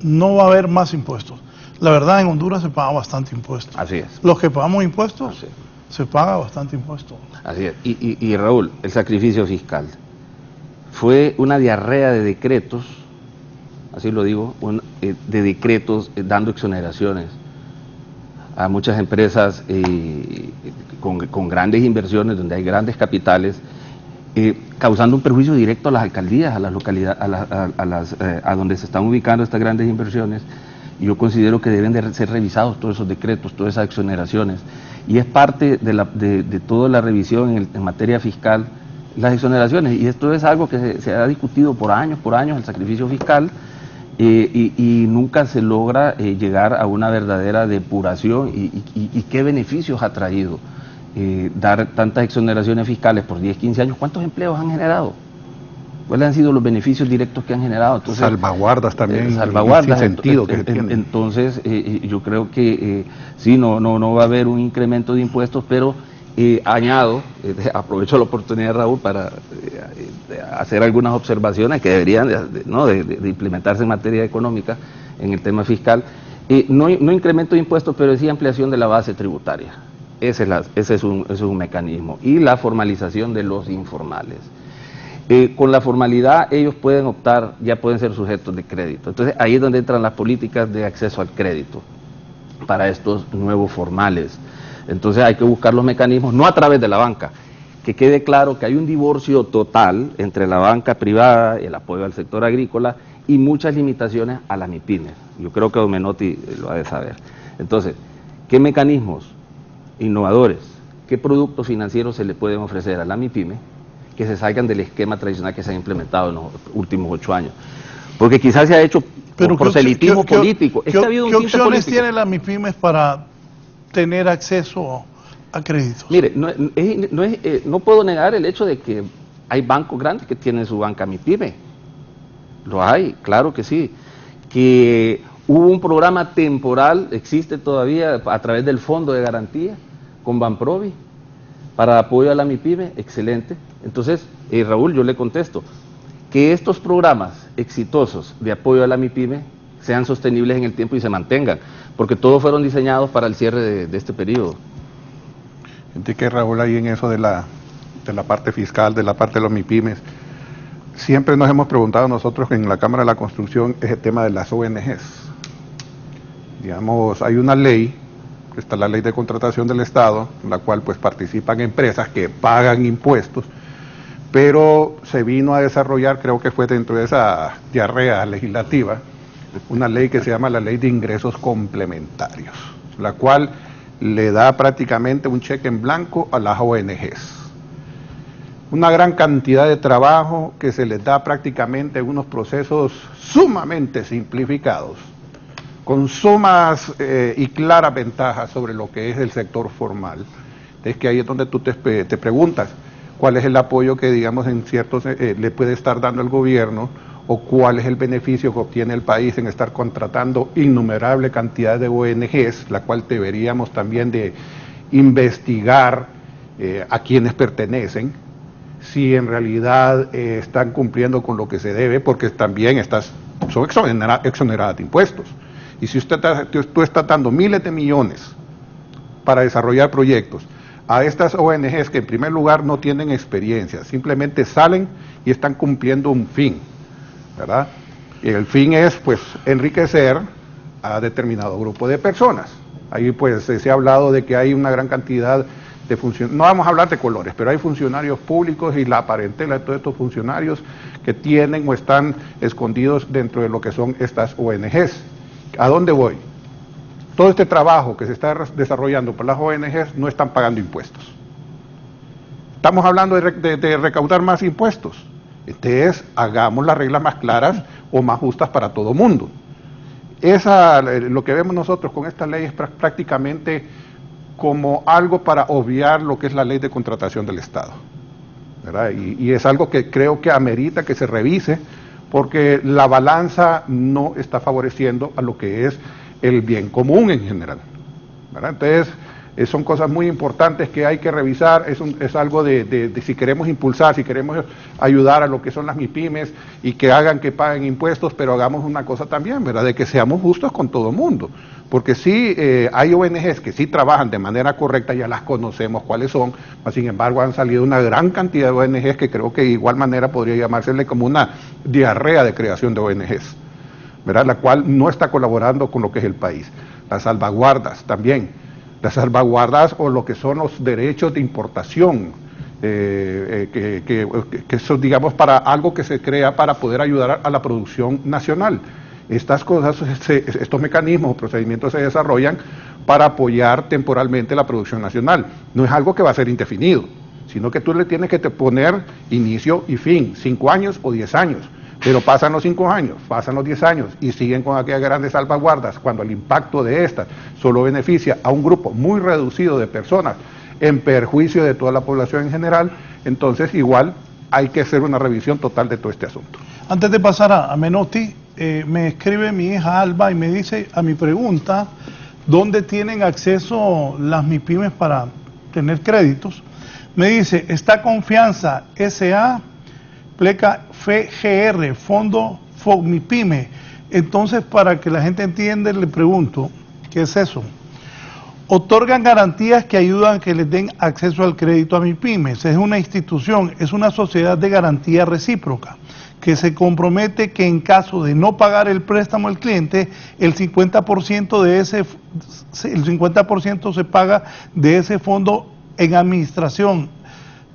no va a haber más impuestos. La verdad, en Honduras se paga bastante impuesto. Así es. Los que pagamos impuestos, se paga bastante impuesto. Así es. Y Raúl, el sacrificio fiscal fue una diarrea de decretos, así lo digo, de decretos dando exoneraciones a muchas empresas con grandes inversiones, donde hay grandes capitales, causando un perjuicio directo a las alcaldías, a las localidades, a donde se están ubicando estas grandes inversiones. Yo considero que deben de ser revisados todos esos decretos, todas esas exoneraciones, y es parte de toda la revisión en materia fiscal, las exoneraciones, y esto es algo que se ha discutido por años, el sacrificio fiscal, y nunca se logra llegar a una verdadera depuración, y qué beneficios ha traído dar tantas exoneraciones fiscales por 10, 15 años. ¿Cuántos empleos han generado? ¿Cuáles han sido los beneficios directos que han generado? Entonces, salvaguardas también, salvaguardas, sin sentido que tiene. Entonces, yo creo que sí, no va a haber un incremento de impuestos, pero añado, aprovecho la oportunidad, Raúl, para hacer algunas observaciones que deberían de implementarse en materia económica, en el tema fiscal. No incremento de impuestos, pero sí ampliación de la base tributaria. Ese es un mecanismo. Y la formalización de los informales. Con la formalidad ellos pueden optar, ya pueden ser sujetos de crédito. Entonces ahí es donde entran las políticas de acceso al crédito para estos nuevos formales. Entonces hay que buscar los mecanismos, no a través de la banca, que quede claro que hay un divorcio total entre la banca privada y el apoyo al sector agrícola y muchas limitaciones a las MIPYMES. Yo creo que Don Menotti lo ha de saber. Entonces, ¿qué mecanismos innovadores, qué productos financieros se le pueden ofrecer a la MIPYME que se salgan del esquema tradicional que se ha implementado en los últimos 8 años? Porque quizás se ha hecho por proselitismo político. ¿Qué opciones tiene la MIPYMES para tener acceso a créditos? Mire, no puedo negar el hecho de que hay bancos grandes que tienen su banca MIPYME. Lo hay, claro que sí. Que hubo un programa temporal, existe todavía a través del Fondo de Garantía con Banprovi para apoyo a la MIPYME, excelente. Entonces, Raúl, yo le contesto, que estos programas exitosos de apoyo a la MIPYME sean sostenibles en el tiempo y se mantengan, porque todos fueron diseñados para el cierre de este periodo. Gente que, Raúl, ahí en eso de la parte fiscal, de la parte de los MIPYMES, siempre nos hemos preguntado nosotros en la Cámara de la Construcción ese tema de las ONGs. Digamos, hay una ley, está la ley de contratación del Estado, en la cual pues participan empresas que pagan impuestos, pero se vino a desarrollar, creo que fue dentro de esa diarrea legislativa, una ley que se llama la Ley de Ingresos Complementarios, la cual le da prácticamente un cheque en blanco a las ONGs. Una gran cantidad de trabajo que se les da prácticamente en unos procesos sumamente simplificados, con sumas y claras ventajas sobre lo que es el sector formal. Es que ahí es donde tú te preguntas cuál es el apoyo que, digamos, en ciertos le puede estar dando el gobierno, o cuál es el beneficio que obtiene el país en estar contratando innumerable cantidad de ONGs, la cual deberíamos también de investigar a quienes pertenecen, si en realidad están cumpliendo con lo que se debe, porque también son exoneradas de impuestos. Y si tú estás dando miles de millones para desarrollar proyectos a estas ONGs que en primer lugar no tienen experiencia, simplemente salen y están cumpliendo un fin, ¿verdad? Y el fin es pues enriquecer a determinado grupo de personas. Ahí pues se ha hablado de que hay una gran cantidad de funcionarios, no vamos a hablar de colores, pero hay funcionarios públicos y la parentela de todos estos funcionarios que tienen o están escondidos dentro de lo que son estas ONGs. ¿A dónde voy? Todo este trabajo que se está desarrollando por las ONGs no están pagando impuestos. Estamos hablando de recaudar más impuestos. Entonces, hagamos las reglas más claras o más justas para todo mundo. Lo que vemos nosotros con esta ley es prácticamente como algo para obviar lo que es la ley de contratación del Estado, ¿verdad? Y es algo que creo que amerita que se revise, porque la balanza no está favoreciendo a lo que es el bien común en general, ¿verdad? Entonces, son cosas muy importantes que hay que revisar, es algo de si queremos impulsar, si queremos ayudar a lo que son las MIPYMES y que hagan que paguen impuestos, pero hagamos una cosa también, ¿verdad? De que seamos justos con todo el mundo, porque sí hay ONGs que sí trabajan de manera correcta, ya las conocemos cuáles son, mas sin embargo han salido una gran cantidad de ONGs que creo que de igual manera podría llamársele como una diarrea de creación de ONGs, ¿verdad? La cual no está colaborando con lo que es el país. Las salvaguardas también. las salvaguardas o lo que son los derechos de importación, que son, digamos, para algo que se crea para poder ayudar a la producción nacional. Estas cosas, estos mecanismos o procedimientos se desarrollan para apoyar temporalmente la producción nacional. No es algo que va a ser indefinido, sino que tú le tienes que poner inicio y fin, 5 años o 10 años. Pero pasan los 5 años, pasan los 10 años y siguen con aquellas grandes salvaguardas cuando el impacto de estas solo beneficia a un grupo muy reducido de personas en perjuicio de toda la población en general. Entonces igual hay que hacer una revisión total de todo este asunto. Antes de pasar a Menotti, me escribe mi hija Alba y me dice a mi pregunta, ¿dónde tienen acceso las MIPYMES para tener créditos? Me dice, está Confianza S.A., pleca FGR, Fondo FOMIPYME. Entonces, para que la gente entienda, le pregunto, ¿qué es eso? Otorgan garantías que ayudan a que les den acceso al crédito a MIPYMES. Es una institución, es una sociedad de garantía recíproca, que se compromete que en caso de no pagar el préstamo al cliente, el 50% se paga de ese fondo en administración,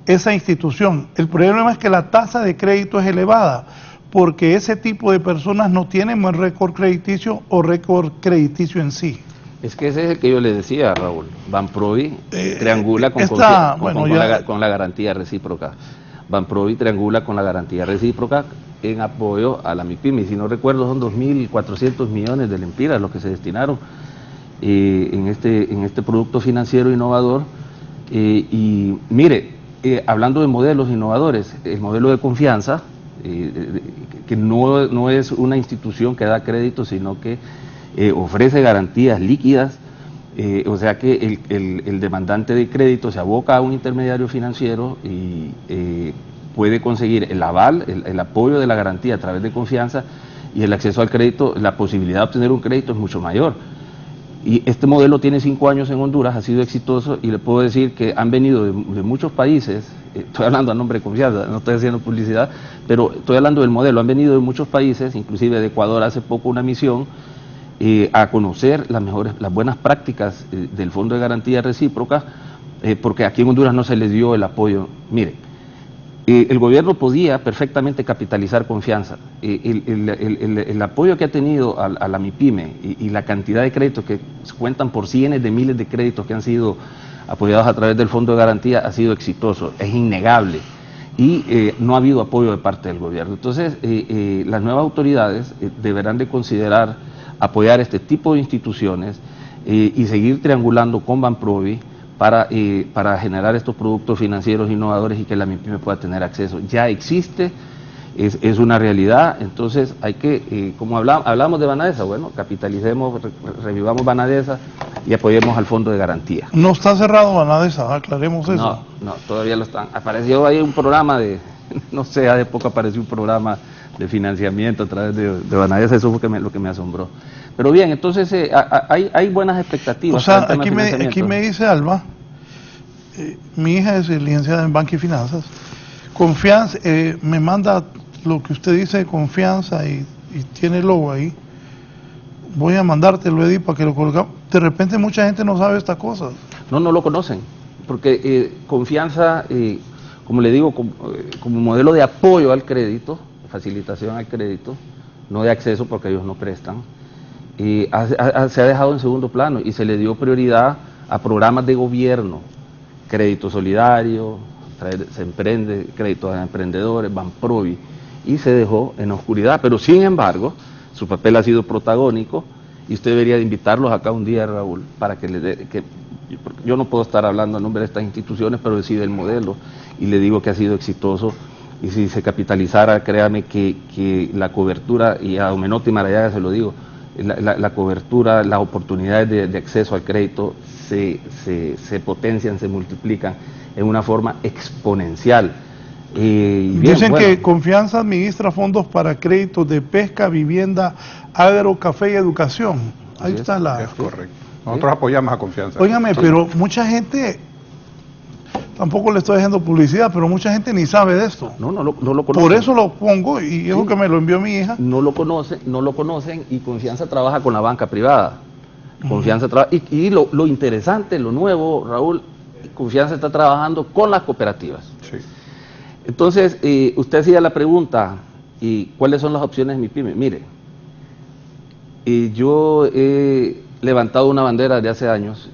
esa institución. El problema es que la tasa de crédito es elevada, porque ese tipo de personas no tienen buen récord crediticio o récord crediticio en sí. Es que ese es el que yo le decía, Raúl. Banprovi triangula con la garantía recíproca. Banprovi triangula con la garantía recíproca en apoyo a la MIPYME. Si no recuerdo, son 2.400 millones de lempiras los que se destinaron en este producto financiero innovador. Y mire, hablando de modelos innovadores, el modelo de Confianza, que no es una institución que da crédito, sino que ofrece garantías líquidas, o sea que el demandante de crédito se aboca a un intermediario financiero y puede conseguir el aval, el apoyo de la garantía a través de Confianza, y el acceso al crédito, la posibilidad de obtener un crédito es mucho mayor. Y este modelo tiene 5 años en Honduras, ha sido exitoso, y le puedo decir que han venido de muchos países, estoy hablando a nombre de Confianza, no estoy haciendo publicidad, pero estoy hablando del modelo, han venido de muchos países, inclusive de Ecuador hace poco una misión, a conocer las buenas prácticas del Fondo de Garantía Recíproca, porque aquí en Honduras no se les dio el apoyo. Mire, el gobierno podía perfectamente capitalizar Confianza. El apoyo que ha tenido a la MIPYME y la cantidad de créditos que cuentan por cientos de miles de créditos que han sido apoyados a través del Fondo de Garantía ha sido exitoso, es innegable, y no ha habido apoyo de parte del gobierno. Entonces, las nuevas autoridades deberán de considerar apoyar este tipo de instituciones y seguir triangulando con Banprovi para generar estos productos financieros innovadores y que la MIPYME pueda tener acceso. Ya existe, es una realidad. Entonces hay que, como hablamos de Banadesa, bueno, capitalicemos, revivamos Banadesa y apoyemos al Fondo de Garantía. No está cerrado Banadesa, aclaremos eso. No, todavía lo están. Apareció ahí un programa no sé, hace poco apareció un programa de financiamiento a través de Banadesa, eso fue lo que me asombró. Pero bien, entonces hay buenas expectativas. O sea, aquí me dice Alba, mi hija es licenciada en Banca y Finanzas, Confianza, me manda lo que usted dice de Confianza y tiene el logo ahí. Voy a mandártelo, Edith, para que lo colgamos. De repente mucha gente no sabe estas cosas. No lo conocen, porque Confianza, como le digo, como modelo de apoyo al crédito, facilitación al crédito, no de acceso porque ellos no prestan, se ha dejado en segundo plano y se le dio prioridad a programas de gobierno, crédito solidario, se emprende, créditos a emprendedores, Banprovi, y se dejó en oscuridad. Pero sin embargo, su papel ha sido protagónico y usted debería de invitarlos acá un día, Raúl, para que yo no puedo estar hablando en nombre de estas instituciones, pero decide el modelo y le digo que ha sido exitoso. Y si se capitalizara, créame que la cobertura, y a Menotti y Maradiaga se lo digo, la cobertura, las oportunidades de acceso al crédito se potencian, se multiplican en una forma exponencial. Dicen que Confianza administra fondos para créditos de pesca, vivienda, agro, café y educación. Ahí está es correcto. Nosotros apoyamos a Confianza. Óigame, pero mucha gente, tampoco le estoy haciendo publicidad, pero mucha gente ni sabe de esto. No lo conocen. Por eso lo pongo y es que me lo envió mi hija. No lo conocen y Confianza trabaja con la banca privada. Confianza y lo interesante, lo nuevo, Raúl, Confianza está trabajando con las cooperativas. Sí. Entonces, usted hacía la pregunta, ¿y cuáles son las opciones de mi pyme? Mire, yo he levantado una bandera de hace años,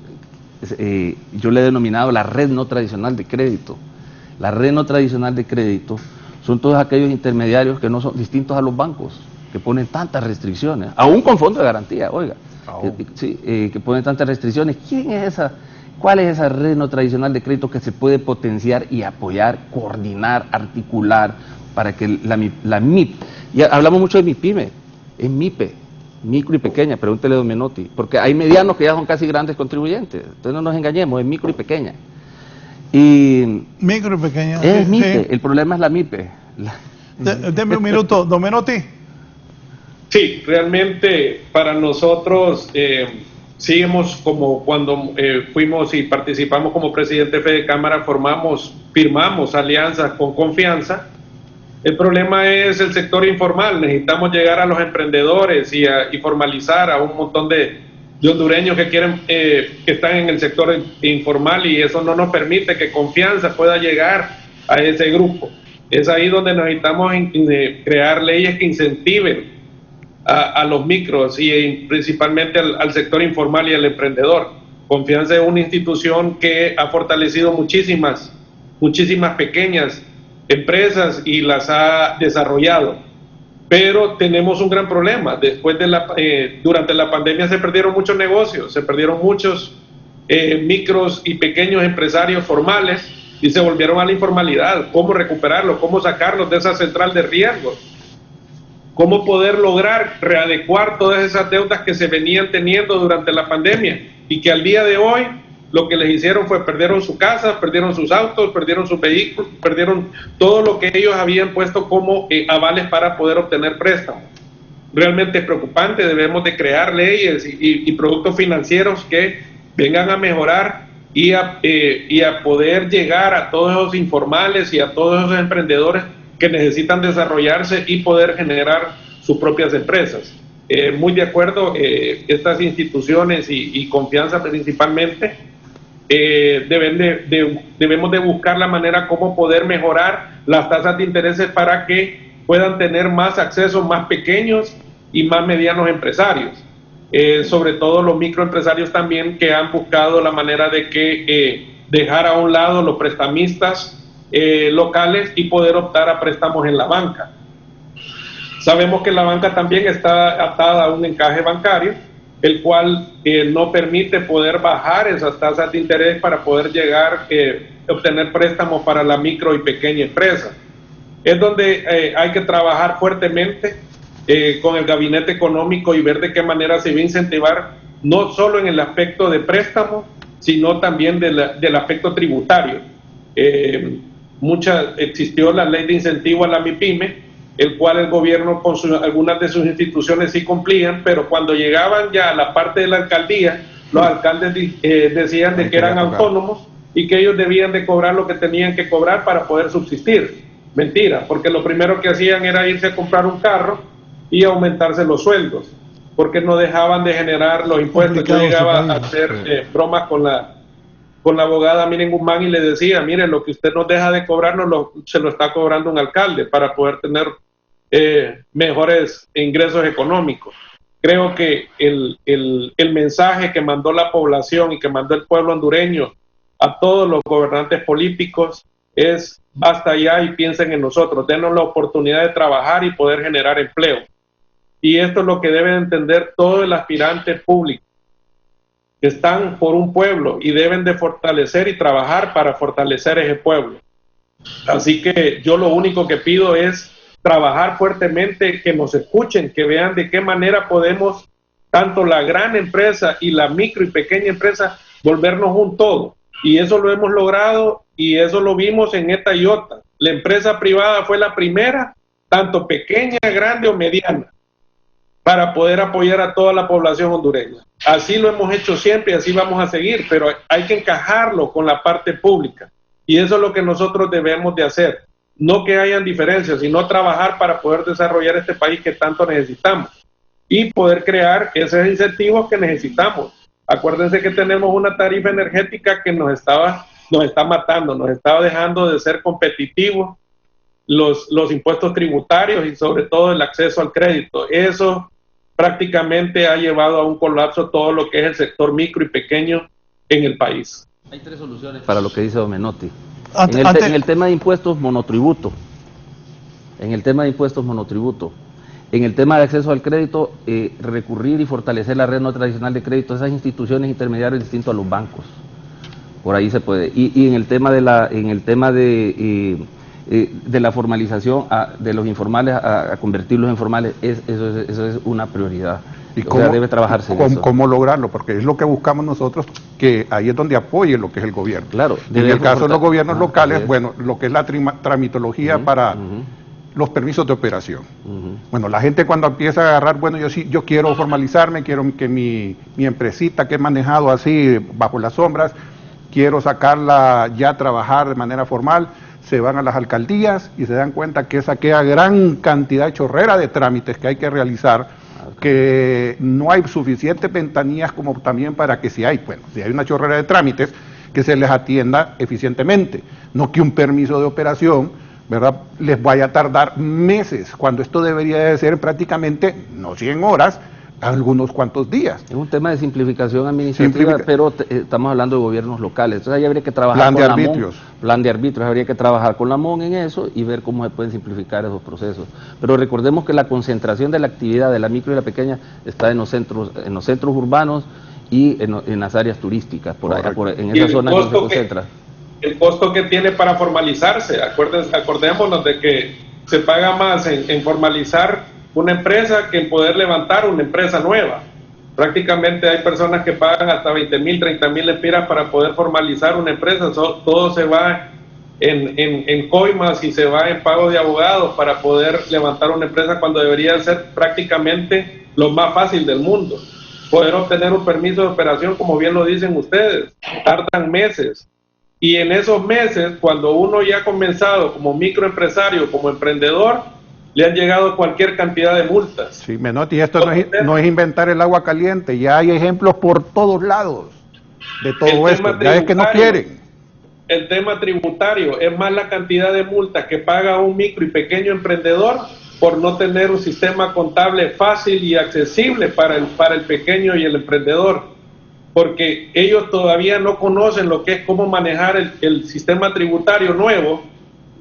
yo le he denominado la red no tradicional de crédito. La red no tradicional de crédito son todos aquellos intermediarios que no son distintos a los bancos, que ponen tantas restricciones, aún con fondo de garantía, oiga, que ponen tantas restricciones. ¿Quién es esa? ¿Cuál es esa red no tradicional de crédito que se puede potenciar y apoyar, coordinar, articular para que la MIP, ya hablamos mucho de MIPYME, es MIPE, micro y pequeña, pregúntele a don Menotti, porque hay medianos que ya son casi grandes contribuyentes, entonces no nos engañemos, es micro y pequeña. Y micro y pequeña. es Sí, MIPE, sí. el problema es la MIPE. Deme un minuto, don Menotti. Sí, realmente para nosotros, sí hemos, como cuando fuimos y participamos como presidente de Fede Cámara, firmamos alianzas con Confianza. El problema es el sector informal. Necesitamos llegar a los emprendedores y formalizar a un montón de hondureños que quieren, que están en el sector informal, y eso no nos permite que Confianza pueda llegar a ese grupo. Es ahí donde necesitamos crear leyes que incentiven a los micros y principalmente al sector informal y al emprendedor. Confianza es una institución que ha fortalecido muchísimas pequeñas empresas y las ha desarrollado, pero tenemos un gran problema. Durante la pandemia se perdieron muchos negocios, se perdieron muchos micros y pequeños empresarios formales y se volvieron a la informalidad. ¿Cómo recuperarlos? ¿Cómo sacarlos de esa central de riesgos? ¿Cómo poder lograr readecuar todas esas deudas que se venían teniendo durante la pandemia y que al día de hoy lo que les hicieron fue perdieron su casa, perdieron sus autos, perdieron sus vehículos, perdieron todo lo que ellos habían puesto como avales para poder obtener préstamos? Realmente es preocupante. Debemos de crear leyes y productos financieros que vengan a mejorar y a poder llegar a todos esos informales y a todos esos emprendedores que necesitan desarrollarse y poder generar sus propias empresas. Muy de acuerdo, estas instituciones y Confianza principalmente, debemos de buscar la manera como poder mejorar las tasas de intereses para que puedan tener más acceso más pequeños y más medianos empresarios, sobre todo los microempresarios también, que han buscado la manera de que dejar a un lado los prestamistas locales y poder optar a préstamos en la banca. Sabemos que la banca también está atada a un encaje bancario, el cual no permite poder bajar esas tasas de interés para poder llegar a obtener préstamos para la micro y pequeña empresa. Es donde hay que trabajar fuertemente con el gabinete económico y ver de qué manera se va a incentivar, no solo en el aspecto de préstamo, sino también del aspecto tributario. Existió la ley de incentivo a la MIPYME, el cual el gobierno con algunas de sus instituciones sí cumplían, pero cuando llegaban ya a la parte de la alcaldía, los alcaldes decían de que eran autónomos y que ellos debían de cobrar lo que tenían que cobrar para poder subsistir. Mentira, porque lo primero que hacían era irse a comprar un carro y aumentarse los sueldos, porque no dejaban de generar los impuestos. Yo llegaba a hacer bromas con la abogada Miren Guzmán y le decía: mire, lo que usted nos deja de cobrar se lo está cobrando un alcalde para poder tener mejores ingresos económicos. Creo que el mensaje que mandó la población y que mandó el pueblo hondureño a todos los gobernantes políticos es: basta ya y piensen en nosotros, denos la oportunidad de trabajar y poder generar empleo. Y esto es lo que debe entender todo el aspirante público, que están por un pueblo y deben de fortalecer y trabajar para fortalecer ese pueblo. Así que yo lo único que pido es trabajar fuertemente, que nos escuchen, que vean de qué manera podemos, tanto la gran empresa y la micro y pequeña empresa, volvernos un todo. Y eso lo hemos logrado y eso lo vimos en ETA y OTA. La empresa privada fue la primera, tanto pequeña, grande o mediana, para poder apoyar a toda la población hondureña. Así lo hemos hecho siempre y así vamos a seguir, pero hay que encajarlo con la parte pública. Y eso es lo que nosotros debemos de hacer. No que hayan diferencias, sino trabajar para poder desarrollar este país que tanto necesitamos y poder crear esos incentivos que necesitamos. Acuérdense que tenemos una tarifa energética que nos está matando, nos está dejando de ser competitivos los impuestos tributarios y sobre todo el acceso al crédito. Eso prácticamente ha llevado a un colapso todo lo que es el sector micro y pequeño en el país. Hay 3 soluciones para lo que dice Don Menotti. Ante- En el tema de impuestos, monotributo. En el tema de impuestos, monotributo. En el tema de acceso al crédito, recurrir y fortalecer la red no tradicional de crédito, esas instituciones intermediarias distintas a los bancos. Por ahí se puede. Y en el tema de la formalización de los informales a convertirlos en formales, eso es una prioridad. ¿Y o sea, debe trabajarse en eso. cómo lograrlo? Porque es lo que buscamos nosotros, que ahí es donde apoye lo que es el gobierno. Claro. En el caso de los gobiernos locales, es. bueno, lo que es la tramitología para los permisos de operación. Bueno, la gente cuando empieza a agarrar, bueno, yo quiero formalizarme, quiero que mi empresita que he manejado así bajo las sombras, quiero sacarla ya a trabajar de manera formal, se van a las alcaldías y se dan cuenta que esa queda gran cantidad chorrera de trámites que hay que realizar, que no hay suficientes ventanillas como también para que si hay una chorrera de trámites, que se les atienda eficientemente, no que un permiso de operación, ¿verdad?, les vaya a tardar meses, cuando esto debería de ser prácticamente, no 100 horas, algunos cuantos días. Es un tema de simplificación administrativa, pero estamos hablando de gobiernos locales. Entonces ahí habría que trabajar Plan con de la arbitrios. MON, plan de arbitrios, habría que trabajar con la MON en eso y ver cómo se pueden simplificar esos procesos. Pero recordemos que la concentración de la actividad de la micro y la pequeña está en los centros urbanos y en las áreas turísticas, en esa zona que se concentra. El costo que tiene para formalizarse, acordémonos de que se paga más en formalizar una empresa que en poder levantar una empresa nueva. Prácticamente hay personas que pagan hasta 20,000, 30,000 lempiras para poder formalizar una empresa. Todo se va en coimas y se va en pago de abogados para poder levantar una empresa, cuando debería ser prácticamente lo más fácil del mundo. Poder obtener un permiso de operación, como bien lo dicen ustedes, tardan meses. Y en esos meses, cuando uno ya ha comenzado como microempresario, como emprendedor, le han llegado cualquier cantidad de multas. Sí, Menotti, y esto no es inventar el agua caliente, ya hay ejemplos por todos lados de todo esto, ya es que no quieren. El tema tributario es más la cantidad de multas que paga un micro y pequeño emprendedor por no tener un sistema contable fácil y accesible para el pequeño y el emprendedor, porque ellos todavía no conocen lo que es cómo manejar el sistema tributario nuevo,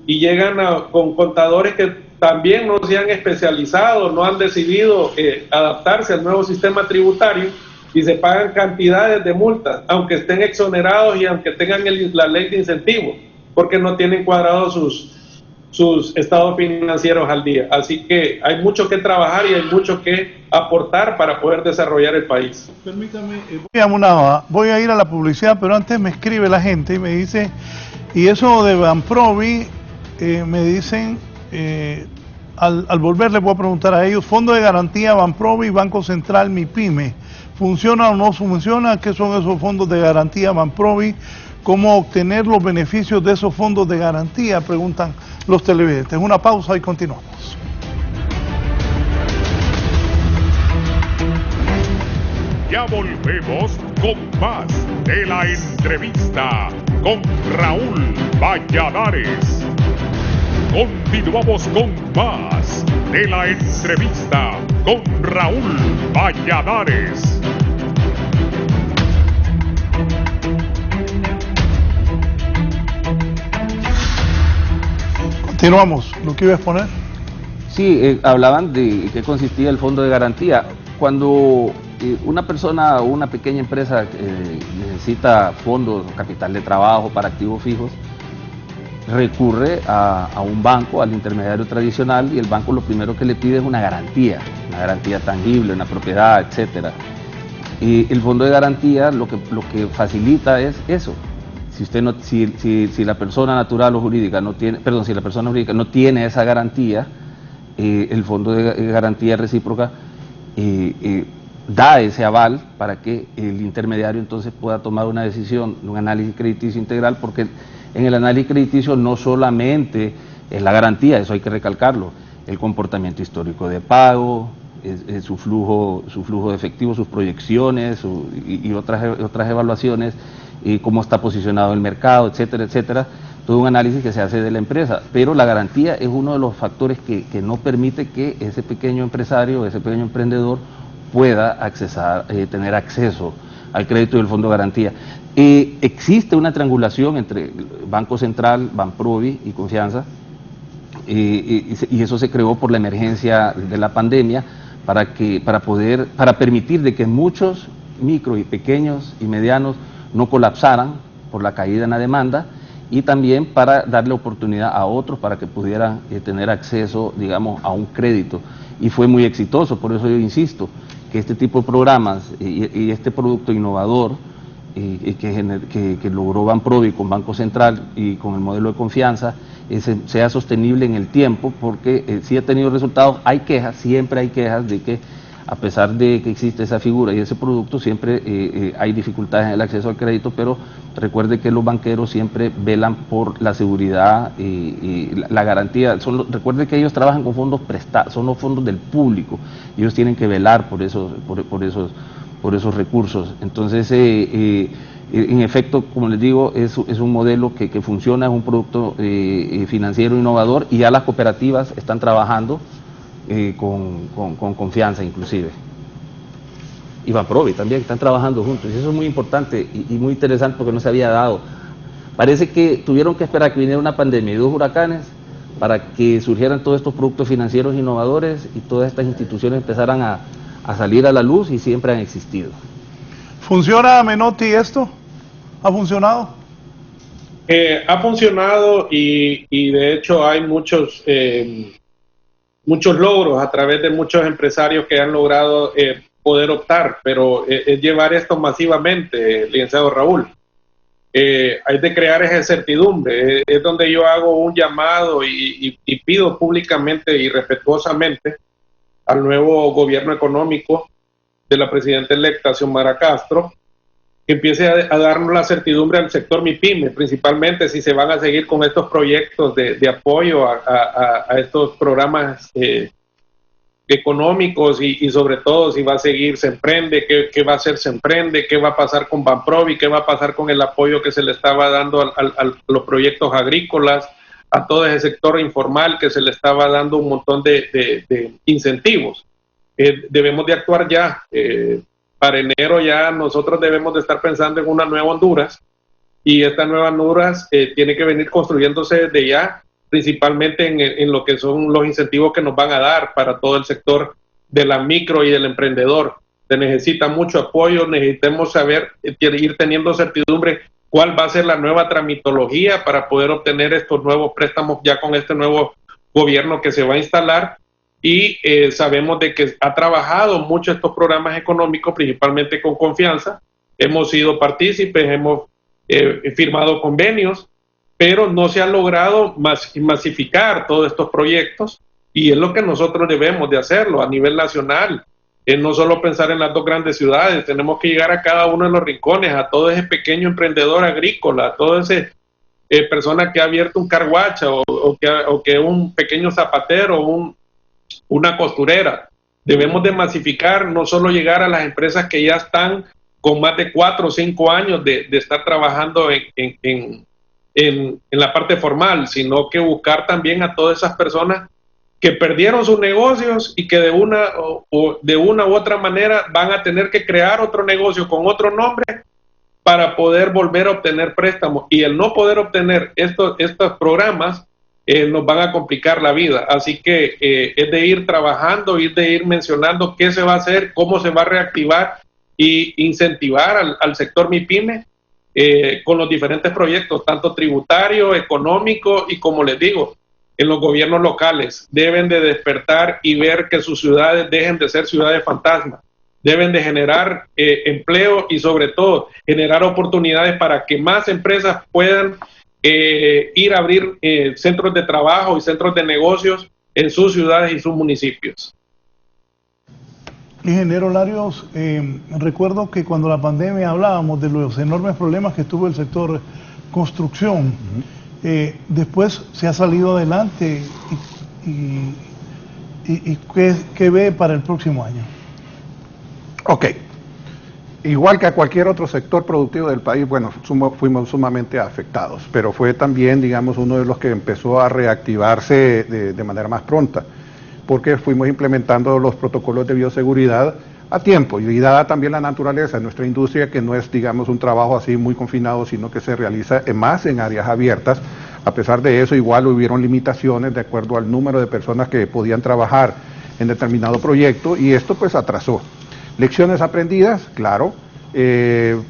y llegan con contadores que también no se han especializado, no han decidido adaptarse al nuevo sistema tributario, y se pagan cantidades de multas, aunque estén exonerados y aunque tengan la ley de incentivos, porque no tienen cuadrados sus estados financieros al día. Así que hay mucho que trabajar y hay mucho que aportar para poder desarrollar el país. Permítame, voy a ir a la publicidad, pero antes me escribe la gente y me dice, y eso de Banprovi, me dicen, al volver les voy a preguntar a ellos, Fondo de Garantía Banprovi, Banco Central MIPYME, ¿funciona o no funciona? ¿Qué son esos fondos de garantía Banprovi? ¿Cómo obtener los beneficios de esos fondos de garantía? Preguntan los televidentes. Una pausa y continuamos. Ya volvemos con más de la entrevista con Raúl Valladares. Continuamos con más de la entrevista con Raúl Valladares. Continuamos. ¿Lo que iba a exponer? Sí, hablaban de qué consistía el fondo de garantía. Cuando una persona o una pequeña empresa necesita fondos o capital de trabajo para activos fijos, recurre a un banco, al intermediario tradicional, y el banco lo primero que le pide es una garantía tangible, una propiedad, etcétera. Y el fondo de garantía lo que facilita es eso. Si la persona natural o jurídica no tiene, si la persona jurídica no tiene esa garantía, el fondo de garantía recíproca da ese aval para que el intermediario entonces pueda tomar una decisión, un análisis crediticio integral, porque en el análisis crediticio no solamente es la garantía, eso hay que recalcarlo, el comportamiento histórico de pago, su flujo de efectivo, sus proyecciones y otras evaluaciones, cómo está posicionado el mercado, etcétera, etcétera. Todo un análisis que se hace de la empresa, pero la garantía es uno de los factores que no permite que ese pequeño empresario, ese pequeño emprendedor pueda tener acceso al crédito del Fondo de Garantía. Existe una triangulación entre Banco Central, Banprovi y Confianza, y eso se creó por la emergencia de la pandemia para permitir de que muchos micro y pequeños y medianos no colapsaran por la caída en la demanda, y también para darle oportunidad a otros para que pudieran tener acceso, digamos, a un crédito. Y fue muy exitoso, por eso yo insisto que este tipo de programas y este producto innovador que logró Banprovi con Banco Central y con el modelo de Confianza sea sostenible en el tiempo, porque sí ha tenido resultados. Hay quejas, siempre hay quejas de que a pesar de que existe esa figura y ese producto, siempre hay dificultades en el acceso al crédito, pero recuerde que los banqueros siempre velan por la seguridad y la garantía. Recuerde que ellos trabajan con fondos prestados, son los fondos del público, y ellos tienen que velar por esos recursos. Entonces, en efecto, como les digo, es un modelo que funciona, es un producto financiero innovador, y ya las cooperativas están trabajando con Confianza inclusive. Y Banprovi también, están trabajando juntos, y eso es muy importante y muy interesante porque no se había dado. Parece que tuvieron que esperar que viniera una pandemia y 2 huracanes para que surgieran todos estos productos financieros innovadores y todas estas instituciones empezaran a salir a la luz, y siempre han existido. ¿Funciona, Menotti, esto? ¿Ha funcionado? Ha funcionado y de hecho hay muchos logros a través de muchos empresarios que han logrado poder optar, pero es llevar esto masivamente, licenciado Raúl. Hay de crear esa certidumbre, es donde yo hago un llamado y pido públicamente y respetuosamente al nuevo gobierno económico de la presidenta electa Xiomara Castro, que empiece a darnos la certidumbre al sector MIPYME, principalmente si se van a seguir con estos proyectos de apoyo a estos programas económicos, y sobre todo si va a seguir Se Emprende, qué va a hacer Se Emprende, qué va a pasar con Banprovi, qué va a pasar con el apoyo que se le estaba dando a los proyectos agrícolas, a todo ese sector informal que se le estaba dando un montón de incentivos. Debemos de actuar ya. Para enero ya nosotros debemos de estar pensando en una nueva Honduras, y esta nueva Honduras tiene que venir construyéndose desde ya, principalmente en lo que son los incentivos que nos van a dar para todo el sector de la micro y del emprendedor. Se necesita mucho apoyo, necesitamos saber, ir teniendo certidumbre cuál va a ser la nueva tramitología para poder obtener estos nuevos préstamos ya con este nuevo gobierno que se va a instalar. Y sabemos de que ha trabajado mucho estos programas económicos, principalmente con Confianza. Hemos sido partícipes, hemos firmado convenios, pero no se ha logrado masificar todos estos proyectos, y es lo que nosotros debemos de hacerlo a nivel nacional. No solo pensar en las 2 grandes ciudades, tenemos que llegar a cada uno de los rincones, a todo ese pequeño emprendedor agrícola, a toda esa persona que ha abierto un carguacha o que un pequeño zapatero, una costurera. Debemos de masificar, no solo llegar a las empresas que ya están con más de 4 o 5 años de estar trabajando en la parte formal, sino que buscar también a todas esas personas que perdieron sus negocios y que de una u otra manera van a tener que crear otro negocio con otro nombre para poder volver a obtener préstamos. Y el no poder obtener estos programas nos van a complicar la vida. Así que es de ir trabajando, de ir mencionando qué se va a hacer, cómo se va a reactivar y incentivar al sector MIPYME con los diferentes proyectos, tanto tributario, económico, y como les digo, en los gobiernos locales deben de despertar y ver que sus ciudades dejen de ser ciudades fantasmas, deben de generar empleo y sobre todo generar oportunidades para que más empresas puedan ir a abrir centros de trabajo y centros de negocios en sus ciudades y sus municipios. Ingeniero Larios, recuerdo que cuando la pandemia hablábamos de los enormes problemas que tuvo el sector construcción. Después se ha salido adelante ¿Y qué ve para el próximo año? Ok. Igual que a cualquier otro sector productivo del país, bueno, fuimos sumamente afectados, pero fue también, digamos, uno de los que empezó a reactivarse de manera más pronta, porque fuimos implementando los protocolos de bioseguridad a tiempo, y dada también la naturaleza de nuestra industria, que no es, digamos, un trabajo así muy confinado, sino que se realiza más en áreas abiertas. A pesar de eso, igual hubieron limitaciones de acuerdo al número de personas que podían trabajar en determinado proyecto, y esto pues atrasó. Lecciones aprendidas, claro.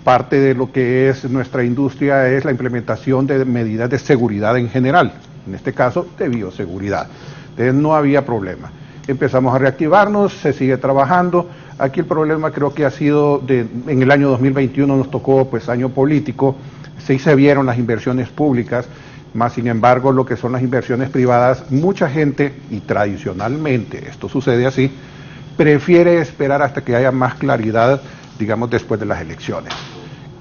Parte de lo que es nuestra industria es la implementación de medidas de seguridad en general, en este caso de bioseguridad. Entonces no había problema. Empezamos a reactivarnos, se sigue trabajando. Aquí el problema creo que ha sido, en el año 2021 nos tocó pues año político, se vieron las inversiones públicas, más sin embargo lo que son las inversiones privadas, mucha gente, y tradicionalmente esto sucede así, prefiere esperar hasta que haya más claridad, digamos, después de las elecciones.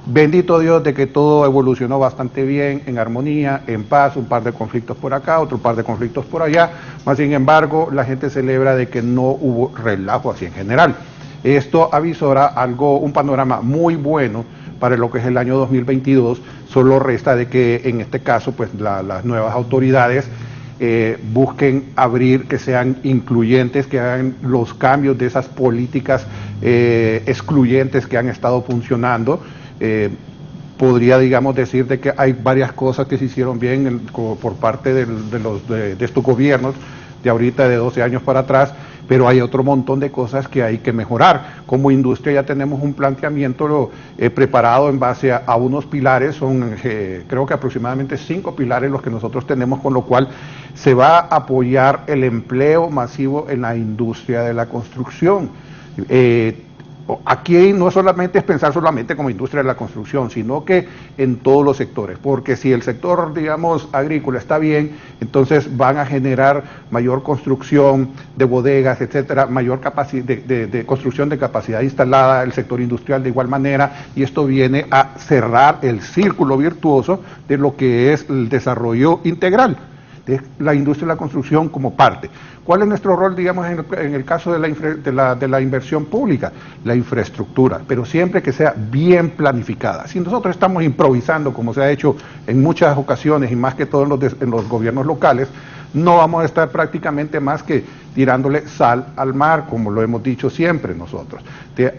Bendito Dios de que todo evolucionó bastante bien, en armonía, en paz, un par de conflictos por acá, otro par de conflictos por allá, más sin embargo la gente celebra de que no hubo relajo así en general. Esto avisora un panorama muy bueno para lo que es el año 2022, solo resta de que en este caso pues las nuevas autoridades busquen abrir, que sean incluyentes, que hagan los cambios de esas políticas excluyentes que han estado funcionando. Podría, digamos, decir de que hay varias cosas que se hicieron bien por parte de estos gobiernos de ahorita, de 12 años para atrás, pero hay otro montón de cosas que hay que mejorar. Como industria ya tenemos un planteamiento preparado en base a unos pilares, son creo que aproximadamente 5 pilares los que nosotros tenemos, con lo cual se va a apoyar el empleo masivo en la industria de la construcción. Aquí no solamente es pensar solamente como industria de la construcción, sino que en todos los sectores, porque si el sector, digamos, agrícola está bien, entonces van a generar mayor construcción de bodegas, etcétera, mayor capacidad de construcción de capacidad instalada, el sector industrial de igual manera, y esto viene a cerrar el círculo virtuoso de lo que es el desarrollo integral de la industria de la construcción como parte. ¿Cuál es nuestro rol, digamos, en el caso de la inversión pública? La infraestructura, pero siempre que sea bien planificada. Si nosotros estamos improvisando, como se ha hecho en muchas ocasiones, y más que todo en los gobiernos locales, no vamos a estar prácticamente más que tirándole sal al mar, como lo hemos dicho siempre nosotros.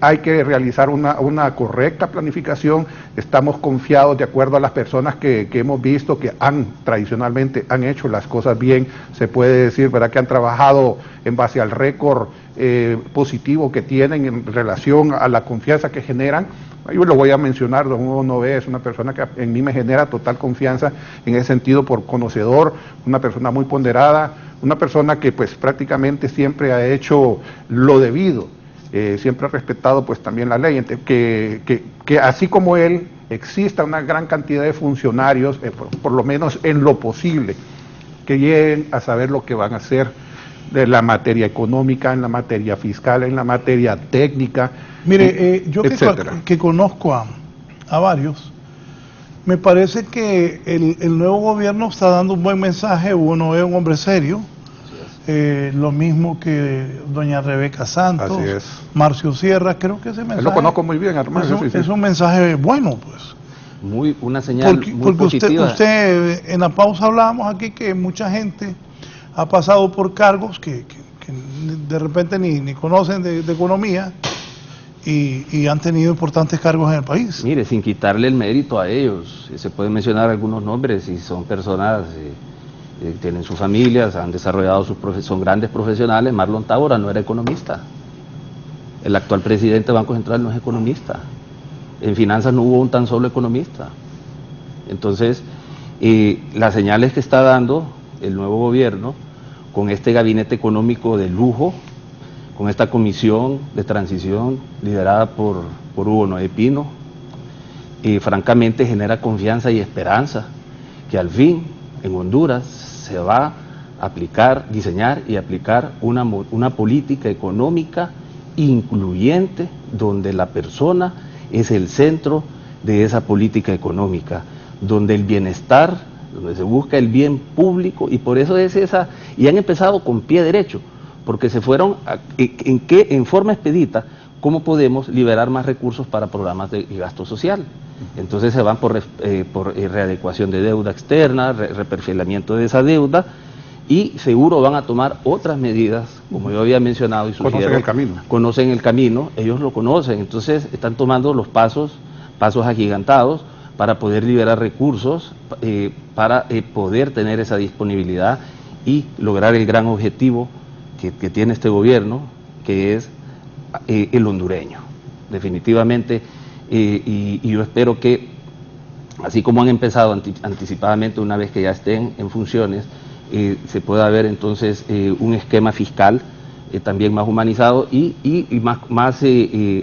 Hay que realizar una correcta planificación. Estamos confiados, de acuerdo a las personas que hemos visto que tradicionalmente han hecho las cosas bien, se puede decir, ¿verdad?, que han trabajado en base al récord positivo que tienen en relación a la confianza que generan. Yo lo voy a mencionar, don Hugo Nové es una persona que en mí me genera total confianza en ese sentido, por conocedor, una persona muy ponderada, una persona que pues prácticamente siempre ha hecho lo debido, siempre ha respetado pues también la ley, que así como él exista una gran cantidad de funcionarios, por lo menos en lo posible, que lleguen a saber lo que van a hacer de la materia económica, en la materia fiscal, en la materia técnica. Mire, yo que conozco a varios, me parece que el nuevo gobierno está dando un buen mensaje. Uno es un hombre serio, lo mismo que doña Rebeca Santos, así es. Marcio Sierra, creo que ese mensaje... Lo conozco muy bien, hermano. Es un mensaje bueno, pues. Una señal muy positiva. Usted, en la pausa hablábamos aquí que mucha gente ha pasado por cargos que de repente ni conocen de economía y han tenido importantes cargos en el país. Mire, sin quitarle el mérito a ellos, se pueden mencionar algunos nombres, y son personas, tienen sus familias, han desarrollado son grandes profesionales. Marlon Tábora no era economista, el actual presidente del Banco Central no es economista, en finanzas no hubo un tan solo economista. Entonces, las señales que está dando el nuevo gobierno, con este gabinete económico de lujo, con esta comisión de transición liderada por Hugo Noé Pino, francamente genera confianza y esperanza que al fin en Honduras se va a aplicar, diseñar y aplicar una política económica incluyente, donde la persona es el centro de esa política económica, donde el bienestar, donde se busca el bien público, y por eso es esa, y han empezado con pie derecho, porque se fueron en forma expedita, cómo podemos liberar más recursos para programas de gasto social. Entonces se van por readecuación de deuda externa, reperfilamiento de esa deuda, y seguro van a tomar otras medidas, como yo había mencionado y sugiero. Conocen el camino, ellos lo conocen, entonces están tomando los pasos agigantados para poder liberar recursos, para poder tener esa disponibilidad y lograr el gran objetivo que tiene este gobierno, que es el hondureño, definitivamente. Y yo espero que, así como han empezado anticipadamente, una vez que ya estén en funciones, se pueda ver entonces un esquema fiscal también más humanizado y más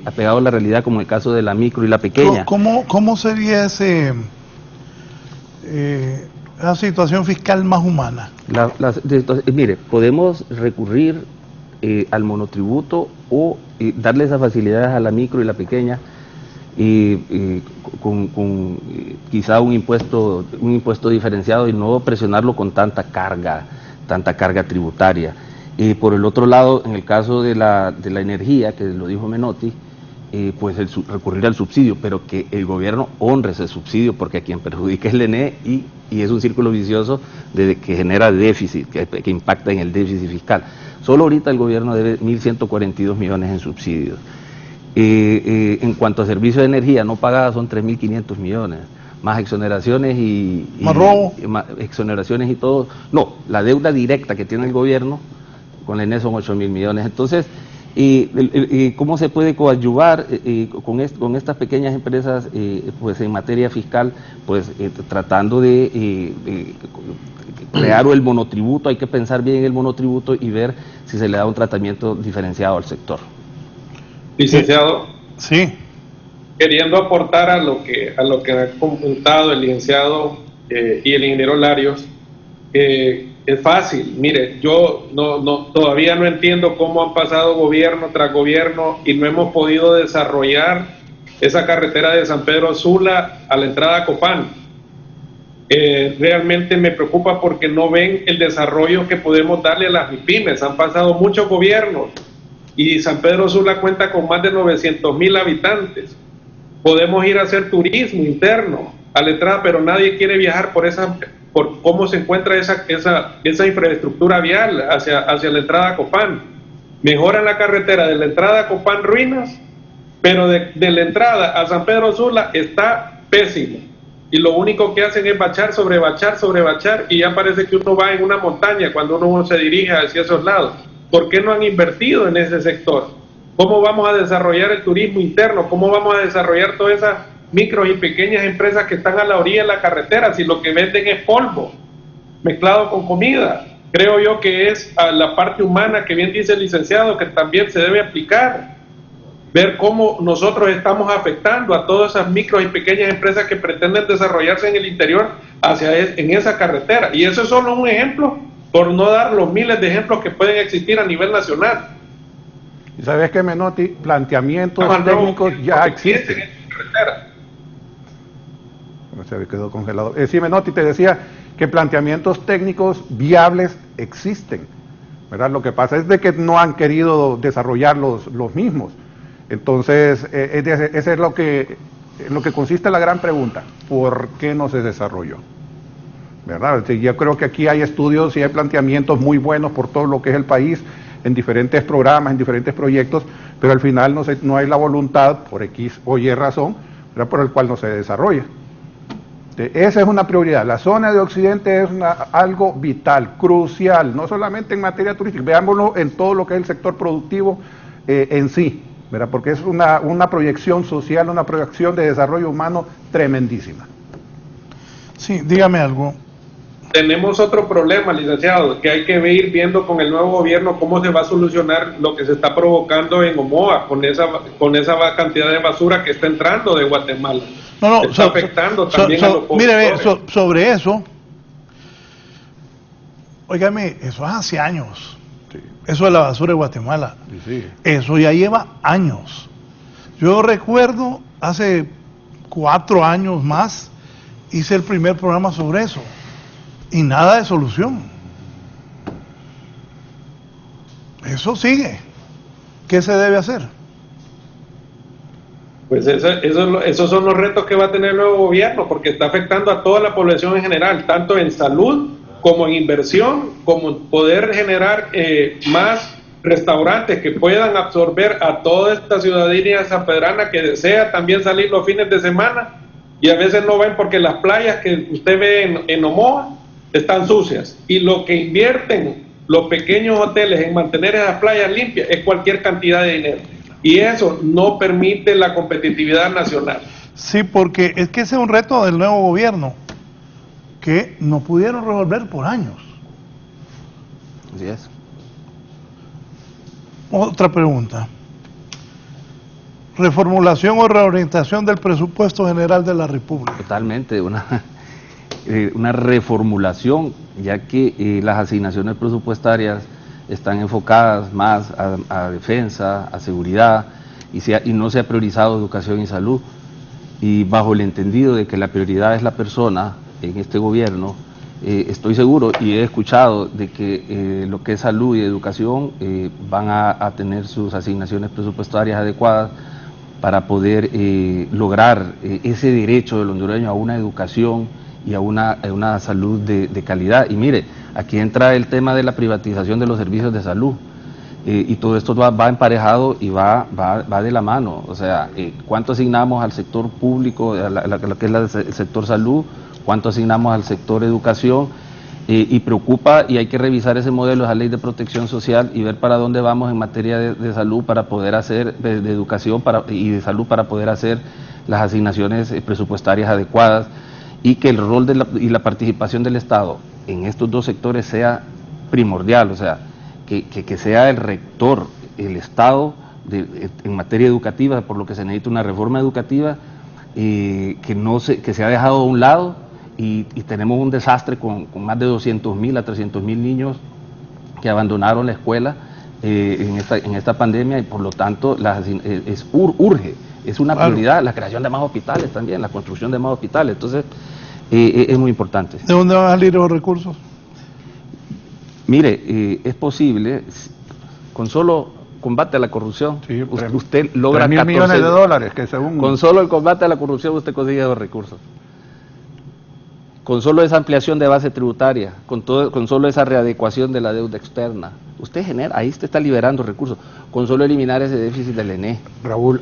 apegado a la realidad, como el caso de la micro y la pequeña. ¿Cómo sería esa situación fiscal más humana? Mire, podemos recurrir al monotributo o darle esas facilidades a la micro y la pequeña, con quizá un impuesto diferenciado y no presionarlo con tanta carga tributaria. Por el otro lado, en el caso de la energía, que lo dijo Menotti, pues recurrir al subsidio, pero que el gobierno honre ese subsidio, porque a quien perjudica es el ENE, y es un círculo vicioso que genera déficit, que impacta en el déficit fiscal. Solo ahorita el gobierno debe 1.142 millones en subsidios. En cuanto a servicios de energía no pagada son 3.500 millones, más exoneraciones más robo. Exoneraciones y todo. No, la deuda directa que tiene el gobierno con la ENE son 8.000 millones. Entonces, ¿cómo se puede coadyuvar con estas pequeñas empresas pues en materia fiscal? Pues tratando de crear el monotributo. Hay que pensar bien en el monotributo y ver si se le da un tratamiento diferenciado al sector. Licenciado, sí, queriendo aportar a lo que ha comentado el licenciado y el ingeniero Larios, es fácil. Mire, yo todavía no entiendo cómo han pasado gobierno tras gobierno y no hemos podido desarrollar esa carretera de San Pedro Sula a la entrada a Copán. Realmente me preocupa porque no ven el desarrollo que podemos darle a las MIPYMES. Han pasado muchos gobiernos y San Pedro Sula cuenta con más de 900,000 habitantes. Podemos ir a hacer turismo interno a la entrada, pero nadie quiere viajar por cómo se encuentra esa infraestructura vial hacia la entrada a Copán. Mejoran la carretera de la entrada a Copán Ruinas, pero de la entrada a San Pedro Sula está pésimo. Y lo único que hacen es bachar, sobre bachar, y ya parece que uno va en una montaña cuando uno se dirige hacia esos lados. ¿Por qué no han invertido en ese sector? ¿Cómo vamos a desarrollar el turismo interno? ¿Cómo vamos a desarrollar todas esas micros y pequeñas empresas que están a la orilla de la carretera si lo que venden es polvo mezclado con comida? Creo yo que es a la parte humana que bien dice el licenciado que también se debe aplicar. Ver cómo nosotros estamos afectando a todas esas micros y pequeñas empresas que pretenden desarrollarse en el interior en esa carretera. Y eso es solo un ejemplo, por no dar los miles de ejemplos que pueden existir a nivel nacional. Y sabes que, Menotti, planteamientos técnicos ya existen. Se quedó congelado. Sí, Menotti, te decía que planteamientos técnicos viables existen, ¿verdad? Lo que pasa es de que no han querido desarrollar los mismos. Entonces, ese es lo que consiste la gran pregunta: ¿por qué no se desarrolló? ¿Verdad? Yo creo que aquí hay estudios y hay planteamientos muy buenos por todo lo que es el país, en diferentes programas, en diferentes proyectos, pero al final no hay la voluntad, por X o Y razón, ¿verdad?, por el cual no se desarrolla. Esa es una prioridad. La zona de Occidente es algo vital, crucial, no solamente en materia turística, veámoslo en todo lo que es el sector productivo en sí, ¿verdad?, porque es una proyección social, una proyección de desarrollo humano tremendísima. Sí, dígame algo. Tenemos otro problema, licenciado, que hay que ir viendo con el nuevo gobierno cómo se va a solucionar lo que se está provocando en Omoa con esa cantidad de basura que está entrando de Guatemala. Está afectando también a los mire, sobre eso, óigame, eso es hace años. Sí. Eso de la basura de Guatemala. Sí. Eso ya lleva años. Yo recuerdo hace 4 años más, hice el primer programa sobre eso. Y nada de solución. Eso sigue. ¿Qué se debe hacer? Pues esos son los retos que va a tener el nuevo gobierno, porque está afectando a toda la población en general, tanto en salud como en inversión, como en poder generar más restaurantes que puedan absorber a toda esta ciudadanía sanpedrana que desea también salir los fines de semana y a veces no ven porque las playas que usted ve en Omoa están sucias, y lo que invierten los pequeños hoteles en mantener esas playas limpias es cualquier cantidad de dinero, y eso no permite la competitividad nacional. Sí, porque es que ese es un reto del nuevo gobierno que no pudieron resolver por años. Así es. Otra pregunta. Reformulación o reorientación del presupuesto general de la República. Totalmente, una reformulación, ya que las asignaciones presupuestarias están enfocadas más a defensa, a seguridad, y no se ha priorizado educación y salud. Y bajo el entendido de que la prioridad es la persona en este gobierno, estoy seguro y he escuchado de que lo que es salud y educación van a tener sus asignaciones presupuestarias adecuadas para poder lograr ese derecho del hondureño a una educación y a una salud de calidad. Y mire, aquí entra el tema de la privatización de los servicios de salud, y todo esto va emparejado y va de la mano. O sea, ¿cuánto asignamos al sector público, a lo que es el sector salud? ¿Cuánto asignamos al sector educación? Y preocupa, y hay que revisar ese modelo, esa ley de protección social, y ver para dónde vamos en materia de salud para poder hacer, de educación y de salud, para poder hacer las asignaciones presupuestarias adecuadas, y que el rol y la participación del Estado en estos dos sectores sea primordial. O sea, que sea el rector, el Estado, en materia educativa, por lo que se necesita una reforma educativa que se ha dejado a un lado. Y tenemos un desastre con más de 200.000 a 300.000 niños que abandonaron la escuela en esta pandemia, y por lo tanto urge, es una prioridad la creación de más hospitales también, la construcción de más hospitales. Entonces es muy importante. ¿De dónde van a salir los recursos? Mire, es posible, con solo combate a la corrupción, sí, usted logra 3.000 millones de dólares, que según... Con solo el combate a la corrupción usted consigue los recursos. Con solo esa ampliación de base tributaria, con solo esa readecuación de la deuda externa, ahí usted está liberando recursos, con solo eliminar ese déficit del ENE. Raúl,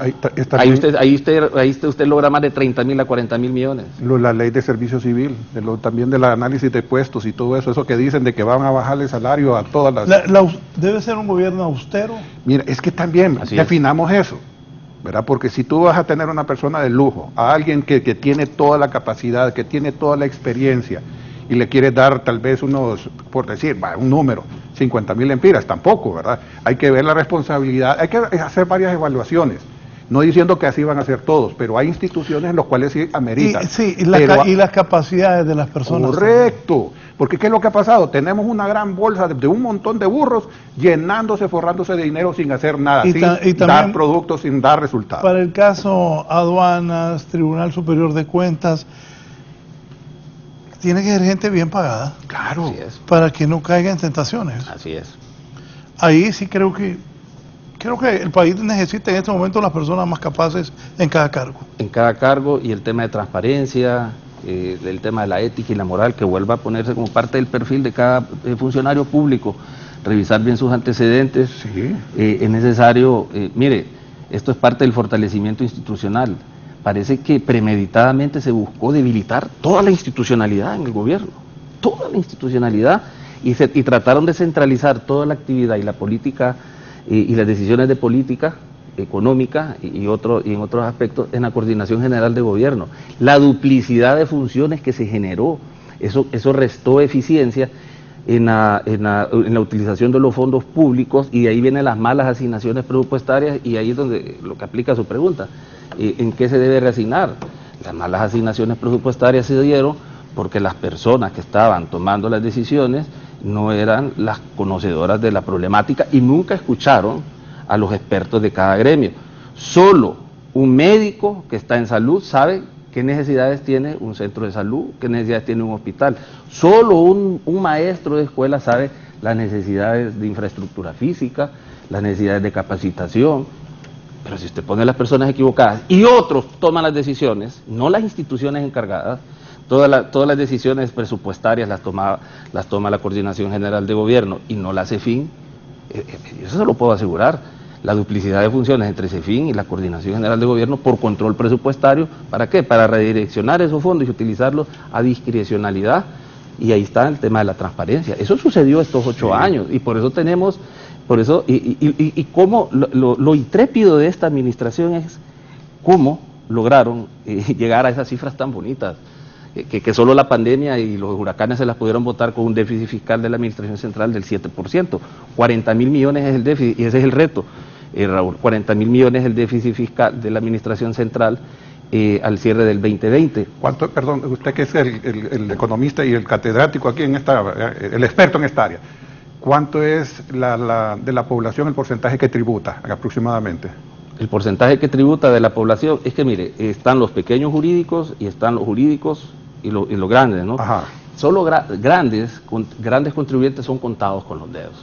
ahí usted logra más de 30.000 a 40.000 millones. La ley de servicio civil, también del análisis de puestos y todo eso que dicen de que van a bajarle el salario a todas las... ¿Debe ser un gobierno austero? Mira, es que también definamos eso, ¿verdad? Porque si tú vas a tener una persona de lujo, a alguien que tiene toda la capacidad, que tiene toda la experiencia, y le quieres dar tal vez unos, por decir, un número, 50.000 lempiras, tampoco, ¿verdad? Hay que ver la responsabilidad, hay que hacer varias evaluaciones, no diciendo que así van a ser todos, pero hay instituciones en las cuales sí ameritan. Y las capacidades de las personas. Correcto, también. Porque ¿qué es lo que ha pasado? Tenemos una gran bolsa de un montón de burros llenándose, forrándose de dinero sin hacer nada, sin dar productos, sin dar resultados. Para el caso aduanas, Tribunal Superior de Cuentas, tiene que ser gente bien pagada. Claro. Así es. Para que no caiga en tentaciones. Así es. Ahí sí creo que el país necesita en este momento las personas más capaces en cada cargo. En cada cargo, y el tema de transparencia, el tema de la ética y la moral, que vuelva a ponerse como parte del perfil de cada funcionario público, revisar bien sus antecedentes. Sí. Es necesario, mire, esto es parte del fortalecimiento institucional. Parece que premeditadamente se buscó debilitar toda la institucionalidad en el gobierno, toda la institucionalidad, y trataron de centralizar toda la actividad y la política y las decisiones de política económica y en otros aspectos en la coordinación general de gobierno. La duplicidad de funciones que se generó, eso restó eficiencia en la utilización de los fondos públicos, y de ahí vienen las malas asignaciones presupuestarias, y ahí es donde lo que aplica su pregunta. ¿En qué se debe reasignar? Las malas asignaciones presupuestarias se dieron porque las personas que estaban tomando las decisiones no eran las conocedoras de la problemática y nunca escucharon a los expertos de cada gremio. Solo un médico que está en salud sabe qué necesidades tiene un centro de salud, qué necesidades tiene un hospital. Solo un maestro de escuela sabe las necesidades de infraestructura física, las necesidades de capacitación. Pero si usted pone a las personas equivocadas y otros toman las decisiones, no las instituciones encargadas, todas las decisiones presupuestarias las toma la Coordinación General de Gobierno y no la CEFIN, eso se lo puedo asegurar. La duplicidad de funciones entre CEFIN y la Coordinación General de Gobierno por control presupuestario, ¿para qué? Para redireccionar esos fondos y utilizarlos a discrecionalidad, y ahí está el tema de la transparencia. Eso sucedió estos 8 años, y por eso tenemos, y cómo lo intrépido de esta administración es cómo lograron llegar a esas cifras tan bonitas, que solo la pandemia y los huracanes se las pudieron botar con un déficit fiscal de la administración central del 7%, 40.000 millones es el déficit, y ese es el reto, Raúl, 40.000 millones es el déficit fiscal de la administración central al cierre del 2020. ¿Cuánto, perdón, usted que es el economista y el catedrático aquí en el experto en esta área, cuánto es de la población el porcentaje que tributa aproximadamente? El porcentaje que tributa de la población, es que mire, están los pequeños jurídicos y están los jurídicos y los grandes, ¿no? Ajá. Solo grandes contribuyentes son contados con los dedos.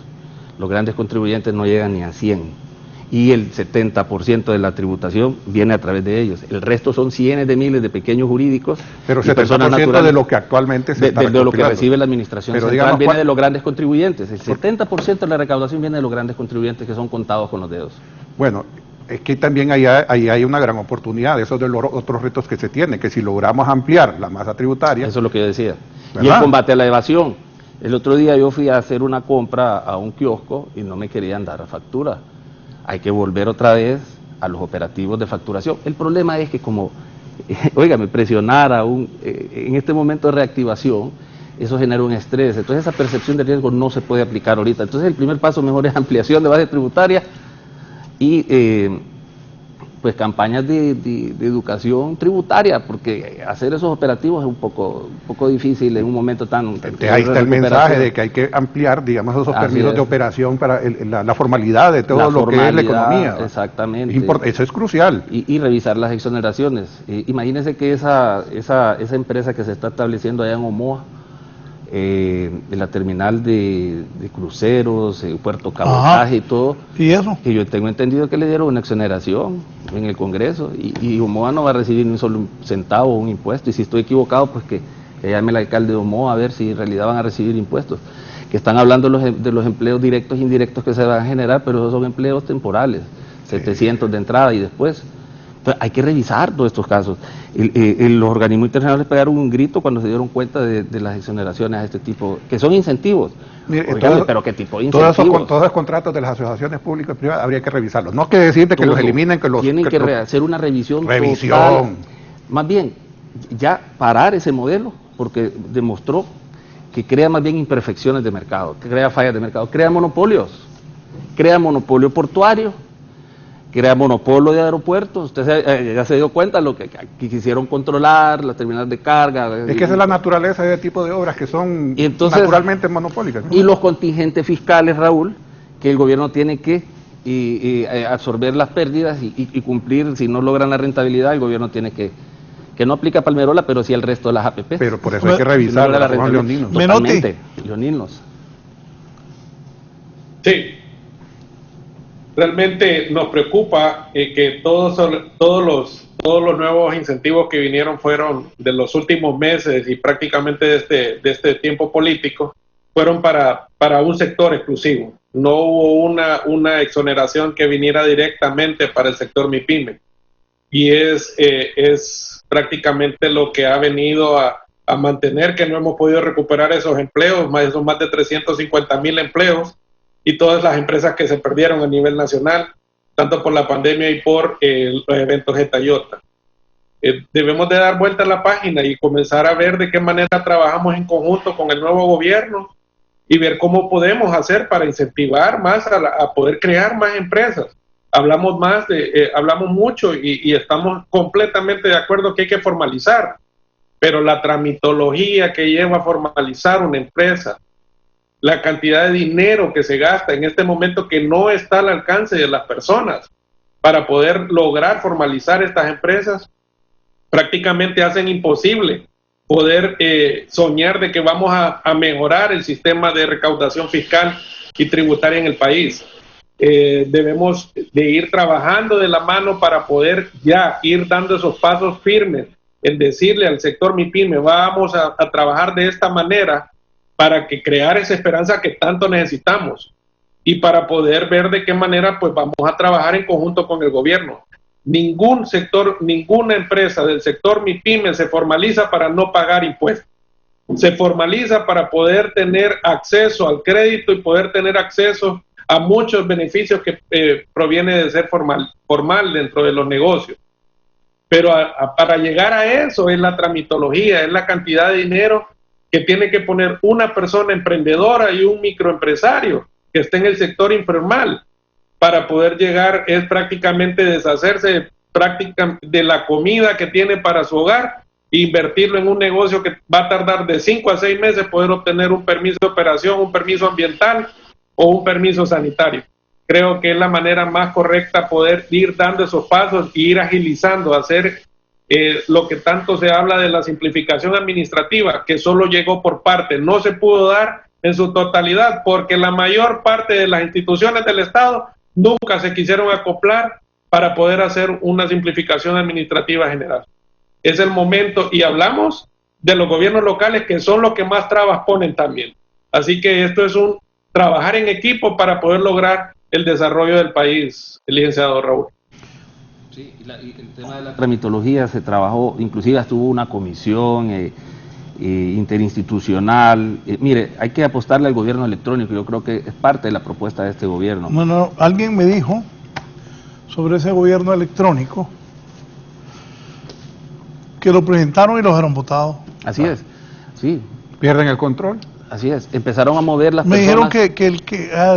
Los grandes contribuyentes no llegan ni a 100. Y el 70% de la tributación viene a través de ellos. El resto son cientos de miles de pequeños jurídicos. Pero y personas 70% naturales, de lo que actualmente se está de lo que recibe la administración pero central, digamos, viene de los grandes contribuyentes. El 70% de la recaudación viene de los grandes contribuyentes que son contados con los dedos. Bueno, es que también ahí hay una gran oportunidad, esos de los otros retos que se tienen, que si logramos ampliar la masa tributaria... Eso es lo que yo decía. ¿Verdad? Y el combate a la evasión. El otro día yo fui a hacer una compra a un kiosco y no me querían dar factura. Hay que volver otra vez a los operativos de facturación. El problema es que como, óigame, presionar en este momento de reactivación, eso genera un estrés. Entonces esa percepción de riesgo no se puede aplicar ahorita. Entonces el primer paso mejor es ampliación de base tributaria y pues campañas de educación tributaria, porque hacer esos operativos es un poco difícil en un momento tan... Ahí está el mensaje de que hay que ampliar, digamos, esos permisos de operación para la formalidad de todo lo que es la economía. Exactamente. Eso es crucial. Y revisar las exoneraciones. Imagínense que esa empresa que se está estableciendo allá en Omoa, de la terminal de cruceros, puerto cabotaje y todo, ¿y eso? que yo tengo entendido que le dieron una exoneración en el Congreso y Omoa no va a recibir ni un solo centavo un impuesto, y si estoy equivocado pues que llame el alcalde de Omoa a ver si en realidad van a recibir impuestos, que están hablando de los empleos directos e indirectos que se van a generar, pero esos son empleos temporales, 700 de entrada y después. Entonces, hay que revisar todos estos casos. Los organismos internacionales pegaron un grito cuando se dieron cuenta de las exoneraciones a este tipo, que son incentivos. Mire, pero ¿qué tipo de incentivos? Todos los contratos de las asociaciones públicas y privadas habría que revisarlos. No es que decirte que los eliminen, que los... Tienen que hacer una revisión total. Más bien, ya parar ese modelo, porque demostró que crea más bien imperfecciones de mercado, que crea fallas de mercado, crea monopolio portuario, crea monopolio de aeropuertos. Usted ya se dio cuenta lo que quisieron controlar, las terminales de carga. Es que esa es la naturaleza de ese tipo de obras que son naturalmente monopólicas, ¿no? Y los contingentes fiscales, Raúl, que el gobierno tiene que absorber las pérdidas y cumplir. Si no logran la rentabilidad, el gobierno tiene que no aplica Palmerola, pero sí el resto de las APP. Pero por eso hay que revisar la Leoninos. Totalmente, Leoninos. Sí. Realmente nos preocupa que todos los nuevos incentivos que vinieron fueron de los últimos meses y prácticamente de este tiempo político, fueron para un sector exclusivo. No hubo una exoneración que viniera directamente para el sector MIPYME. Y es prácticamente lo que ha venido a mantener que no hemos podido recuperar esos empleos, esos más de 350,000 empleos, y todas las empresas que se perdieron a nivel nacional, tanto por la pandemia y por los eventos de Toyota. Debemos de dar vuelta a la página y comenzar a ver de qué manera trabajamos en conjunto con el nuevo gobierno y ver cómo podemos hacer para incentivar más a poder crear más empresas. Hablamos mucho y estamos completamente de acuerdo que hay que formalizar, pero la tramitología que lleva a formalizar una empresa, la cantidad de dinero que se gasta en este momento que no está al alcance de las personas para poder lograr formalizar estas empresas, prácticamente hacen imposible poder soñar de que vamos a mejorar el sistema de recaudación fiscal y tributaria en el país. Debemos de ir trabajando de la mano para poder ya ir dando esos pasos firmes, en decirle al sector MIPYME, vamos a trabajar de esta manera para que crear esa esperanza que tanto necesitamos y para poder ver de qué manera pues vamos a trabajar en conjunto con el gobierno. Ningún sector, ninguna empresa del sector MIPYME se formaliza para no pagar impuestos. Se formaliza para poder tener acceso al crédito y poder tener acceso a muchos beneficios que proviene de ser formal dentro de los negocios. Pero para llegar a eso es la tramitología, es la cantidad de dinero que tiene que poner una persona emprendedora y un microempresario que esté en el sector informal para poder llegar, es prácticamente deshacerse de la comida que tiene para su hogar e invertirlo en un negocio que va a tardar de 5 a 6 meses poder obtener un permiso de operación, un permiso ambiental o un permiso sanitario. Creo que es la manera más correcta poder ir dando esos pasos e ir agilizando, hacer lo que tanto se habla de la simplificación administrativa, que solo llegó por parte, no se pudo dar en su totalidad, porque la mayor parte de las instituciones del Estado nunca se quisieron acoplar para poder hacer una simplificación administrativa general. Es el momento, y hablamos de los gobiernos locales, que son los que más trabas ponen también. Así que esto es un trabajar en equipo para poder lograr el desarrollo del país, el licenciado Raúl. Sí, y el tema de la tramitología se trabajó, inclusive estuvo una comisión interinstitucional. Mire, hay que apostarle al gobierno electrónico, yo creo que es parte de la propuesta de este gobierno. Bueno, alguien me dijo sobre ese gobierno electrónico que lo presentaron y los dejaron votados. Así es, sí. ¿Pierden el control? Así es, empezaron a mover las me personas. Dijeron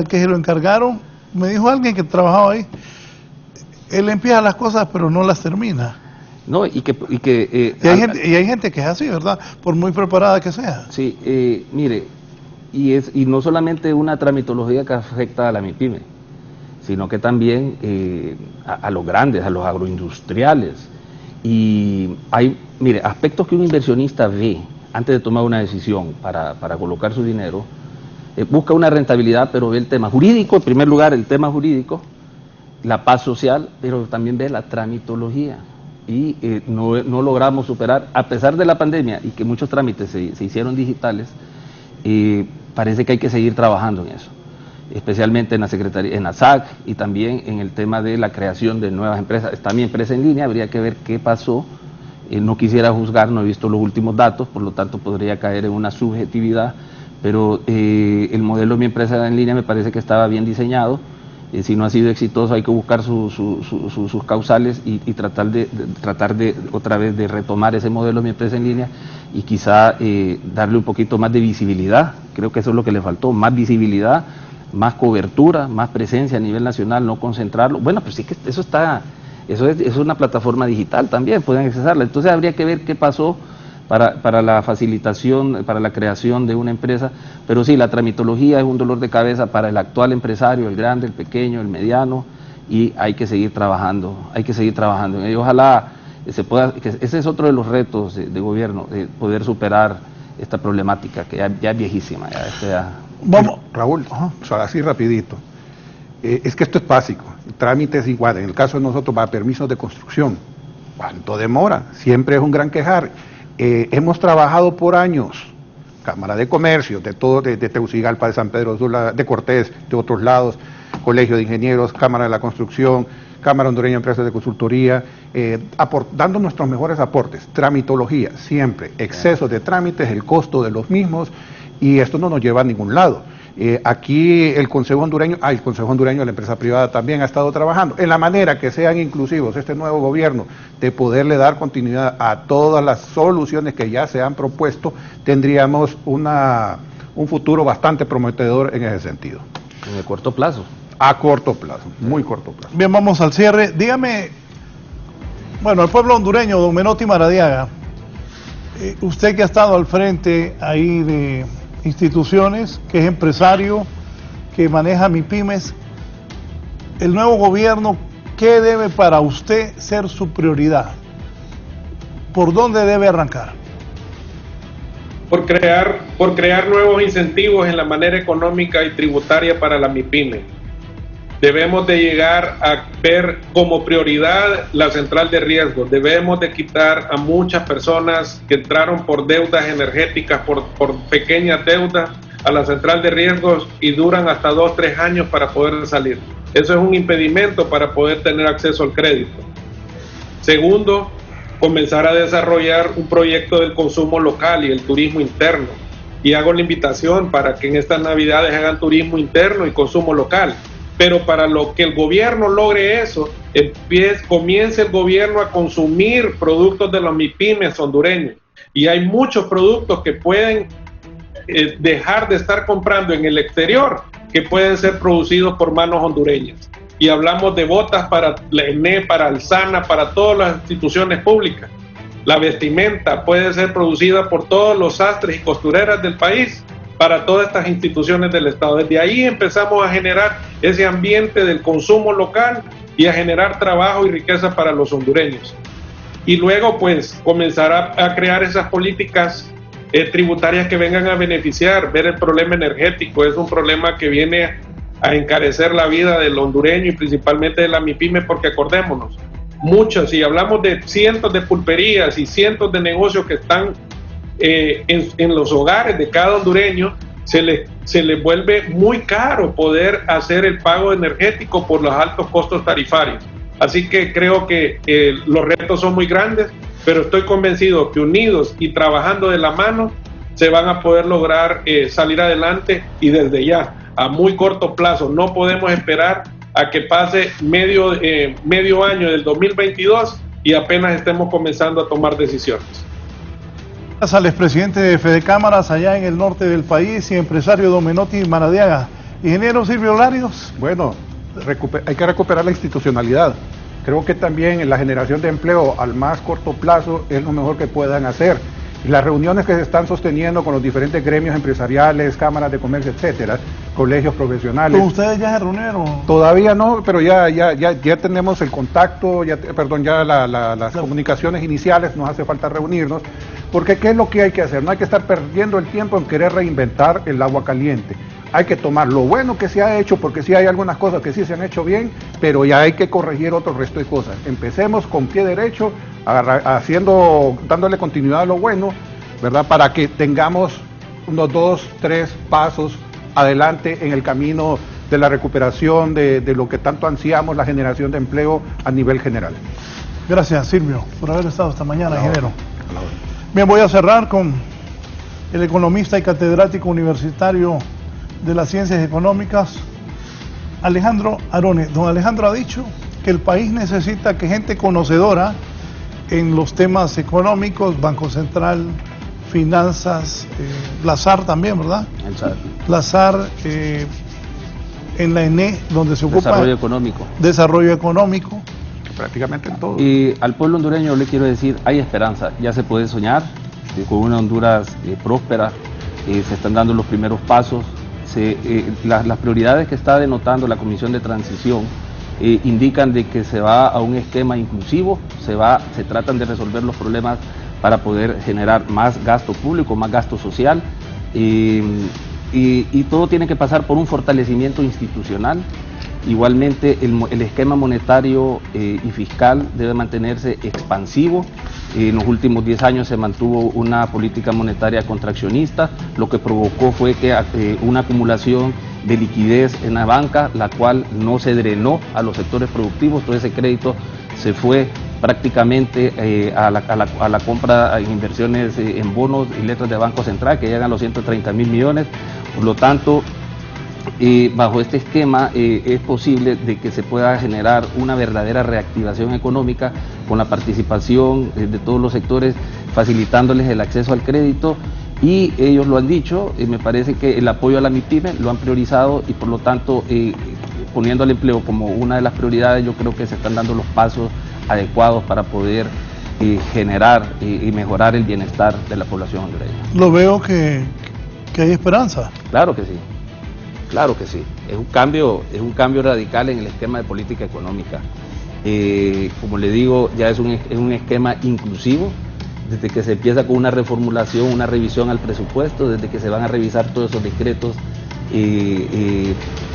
que se lo encargaron, me dijo alguien que trabajaba ahí, él empieza las cosas pero no las termina. No, y hay gente que es así, ¿verdad? Por muy preparada que sea. Sí, mire, y no solamente una tramitología que afecta a la MIPYME, sino que también a los grandes, a los agroindustriales. Y hay, mire, aspectos que un inversionista ve antes de tomar una decisión para colocar su dinero, busca una rentabilidad, pero ve el tema jurídico, en primer lugar el tema jurídico, la paz social, pero también ve la tramitología. Y no logramos superar, a pesar de la pandemia y que muchos trámites se hicieron digitales, parece que hay que seguir trabajando en eso, especialmente en la Secretaría, en la SAC, y también en el tema de la creación de nuevas empresas. Está mi empresa en línea, habría que ver qué pasó. No quisiera juzgar, no he visto los últimos datos, por lo tanto podría caer en una subjetividad, pero el modelo de mi empresa en línea me parece que estaba bien diseñado. Si no ha sido exitoso, hay que buscar sus causales y tratar de otra vez de retomar ese modelo de mi empresa en línea y quizá darle un poquito más de visibilidad. Creo que eso es lo que le faltó, más visibilidad, más cobertura, más presencia a nivel nacional, no concentrarlo. Bueno, pues sí que eso es una plataforma digital también, pueden accesarla. Entonces habría que ver qué pasó para la facilitación, para la creación de una empresa, pero sí, la tramitología es un dolor de cabeza para el actual empresario, el grande, el pequeño, el mediano, y hay que seguir trabajando en ello. Ojalá se pueda, que ese es otro de los retos de gobierno, de poder superar esta problemática que ya es viejísima. Vamos, Raúl, así rapidito. Es que esto es básico, el trámite es igual, en el caso de nosotros para permisos de construcción, ¿cuánto demora? Siempre es un gran quejar. Hemos trabajado por años, Cámara de Comercio, de Tegucigalpa, de San Pedro Sula, de Cortés, de otros lados, Colegio de Ingenieros, Cámara de la Construcción, Cámara Hondureña de Empresas de Consultoría, dando nuestros mejores aportes, tramitología, siempre, exceso de trámites, el costo de los mismos, y esto no nos lleva a ningún lado. Aquí el Consejo Hondureño de la empresa privada también ha estado trabajando en la manera que sean inclusivos este nuevo gobierno de poderle dar continuidad a todas las soluciones que ya se han propuesto. Tendríamos un futuro bastante prometedor en ese sentido. En el corto plazo. A corto plazo, muy corto plazo. Bien, vamos al cierre. Dígame, bueno, el pueblo hondureño, don Menotti Maradiaga, usted que ha estado al frente ahí de instituciones, que es empresario, que maneja MIPYMES, el nuevo gobierno, ¿qué debe para usted ser su prioridad? ¿Por dónde debe arrancar? por crear nuevos incentivos en la manera económica y tributaria para la MIPYME. Debemos de llegar a ver como prioridad la central de riesgo. Debemos de quitar a muchas personas que entraron por deudas energéticas, por pequeñas deudas, a la central de riesgos y duran hasta 2-3 años para poder salir. Eso es un impedimento para poder tener acceso al crédito. Segundo, comenzar a desarrollar un proyecto del consumo local y el turismo interno. Y hago la invitación para que en estas Navidades hagan turismo interno y consumo local. Pero para lo que el gobierno logre eso, comience el gobierno a consumir productos de los MIPYMES hondureños. Y hay muchos productos que pueden dejar de estar comprando en el exterior, que pueden ser producidos por manos hondureñas. Y hablamos de botas para la ENE, para Alzana, para todas las instituciones públicas. La vestimenta puede ser producida por todos los sastres y costureras del país, para todas estas instituciones del Estado. Desde ahí empezamos a generar ese ambiente del consumo local y a generar trabajo y riqueza para los hondureños. Y luego pues comenzar a crear esas políticas tributarias que vengan a beneficiar. Ver el problema energético es un problema que viene a encarecer la vida del hondureño y principalmente de la MIPYME, porque acordémonos, muchas, y hablamos de cientos de pulperías y cientos de negocios que están en los hogares de cada hondureño, se les vuelve muy caro poder hacer el pago energético por los altos costos tarifarios. Así que creo que los retos son muy grandes, pero estoy convencido que unidos y trabajando de la mano se van a poder lograr salir adelante, y desde ya, a muy corto plazo. No podemos esperar a que pase medio año del 2022 y apenas estemos comenzando a tomar decisiones. Gracias al expresidente de Fedecámaras allá en el norte del país y empresario Don Menotti Maradiaga. Ingeniero Silvio Larios. Bueno, hay que recuperar la institucionalidad. Creo que también la generación de empleo al más corto plazo es lo mejor que puedan hacer. Las reuniones que se están sosteniendo con los diferentes gremios empresariales, cámaras de comercio, etcétera, colegios profesionales. ¿Pero ustedes ya se reunieron? Todavía no, pero ya tenemos el contacto, las comunicaciones iniciales, nos hace falta reunirnos, porque ¿qué es lo que hay que hacer? No hay que estar perdiendo el tiempo en querer reinventar el agua caliente. Hay que tomar lo bueno que se ha hecho, porque sí hay algunas cosas que sí se han hecho bien, pero ya hay que corregir otro resto de cosas. Empecemos con pie derecho, dándole continuidad a lo bueno, ¿verdad? Para que tengamos unos 2-3 pasos adelante en el camino de la recuperación de lo que tanto ansiamos, la generación de empleo a nivel general. Gracias, Silvio, por haber estado esta mañana, ingeniero. Bien, voy a cerrar con el economista y catedrático universitario de las Ciencias Económicas, Alejandro Arone. Don Alejandro ha dicho que el país necesita que gente conocedora en los temas económicos, Banco Central, finanzas, la SAR también, ¿verdad? El SAR. La SAR, en la ENE, donde se ocupa desarrollo económico. Prácticamente en todo. Y al pueblo hondureño le quiero decir, hay esperanza, ya se puede soñar con una Honduras próspera, se están dando los primeros pasos. Las prioridades que está denotando la Comisión de Transición indican de que se va a un esquema inclusivo, se tratan de resolver los problemas para poder generar más gasto público, más gasto social, y todo tiene que pasar por un fortalecimiento institucional. Igualmente el esquema monetario y fiscal debe mantenerse expansivo. En los últimos 10 años se mantuvo una política monetaria contraccionista, lo que provocó fue que una acumulación de liquidez en la banca, la cual no se drenó a los sectores productivos. Todo ese crédito se fue prácticamente a la compra en inversiones en bonos y letras de Banco Central, que llegan a los 130.000 millones. Por lo tanto, bajo este esquema es posible de que se pueda generar una verdadera reactivación económica con la participación de todos los sectores, facilitándoles el acceso al crédito, y ellos lo han dicho, me parece que el apoyo a la MIPYME lo han priorizado, y por lo tanto poniendo el empleo como una de las prioridades, yo creo que se están dando los pasos adecuados para poder generar y mejorar el bienestar de la población hondureña. Lo veo que hay esperanza. Claro que sí. Claro que sí, es un cambio radical en el esquema de política económica. Como le digo, ya es un esquema inclusivo, desde que se empieza con una reformulación, una revisión al presupuesto, desde que se van a revisar todos esos decretos,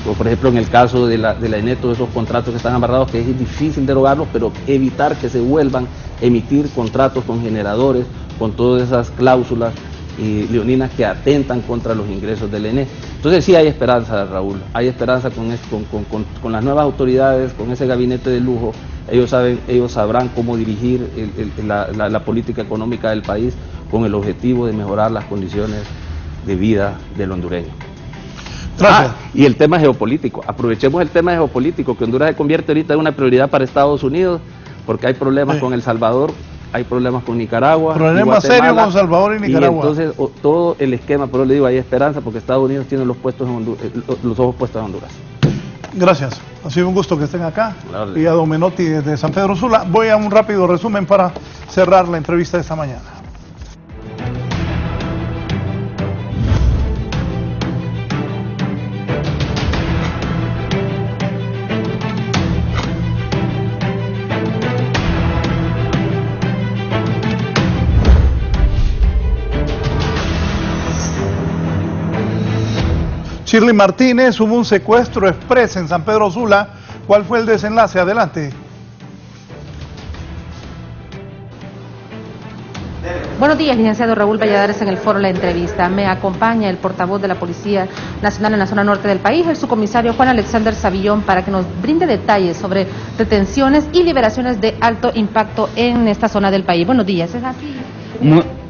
o por ejemplo en el caso de la ENE, todos esos contratos que están amarrados, que es difícil derogarlos, pero evitar que se vuelvan a emitir contratos con generadores, con todas esas cláusulas leoninas que atentan contra los ingresos del ENE. Entonces sí hay esperanza, Raúl, hay esperanza con las nuevas autoridades, con ese gabinete de lujo. Ellos sabrán cómo dirigir la política económica del país con el objetivo de mejorar las condiciones de vida del hondureño. Gracias. Y el tema geopolítico, aprovechemos el tema geopolítico, que Honduras se convierte ahorita en una prioridad para Estados Unidos, porque hay problemas con El Salvador, hay problemas con Nicaragua. Problemas serios con Salvador y Nicaragua. Y entonces todo el esquema, pero le digo, hay esperanza porque Estados Unidos tiene los ojos puestos en Honduras. Gracias, ha sido un gusto que estén acá. Y a Don Menotti desde San Pedro Sula. Voy a un rápido resumen para cerrar la entrevista de esta mañana. Shirley Martínez, hubo un secuestro express en San Pedro Sula. ¿Cuál fue el desenlace? Adelante. Buenos días, licenciado Raúl Valladares, en el foro La Entrevista. Me acompaña el portavoz de la Policía Nacional en la zona norte del país, el subcomisario Juan Alexander Savillón, para que nos brinde detalles sobre detenciones y liberaciones de alto impacto en esta zona del país. Buenos días, ¿es así?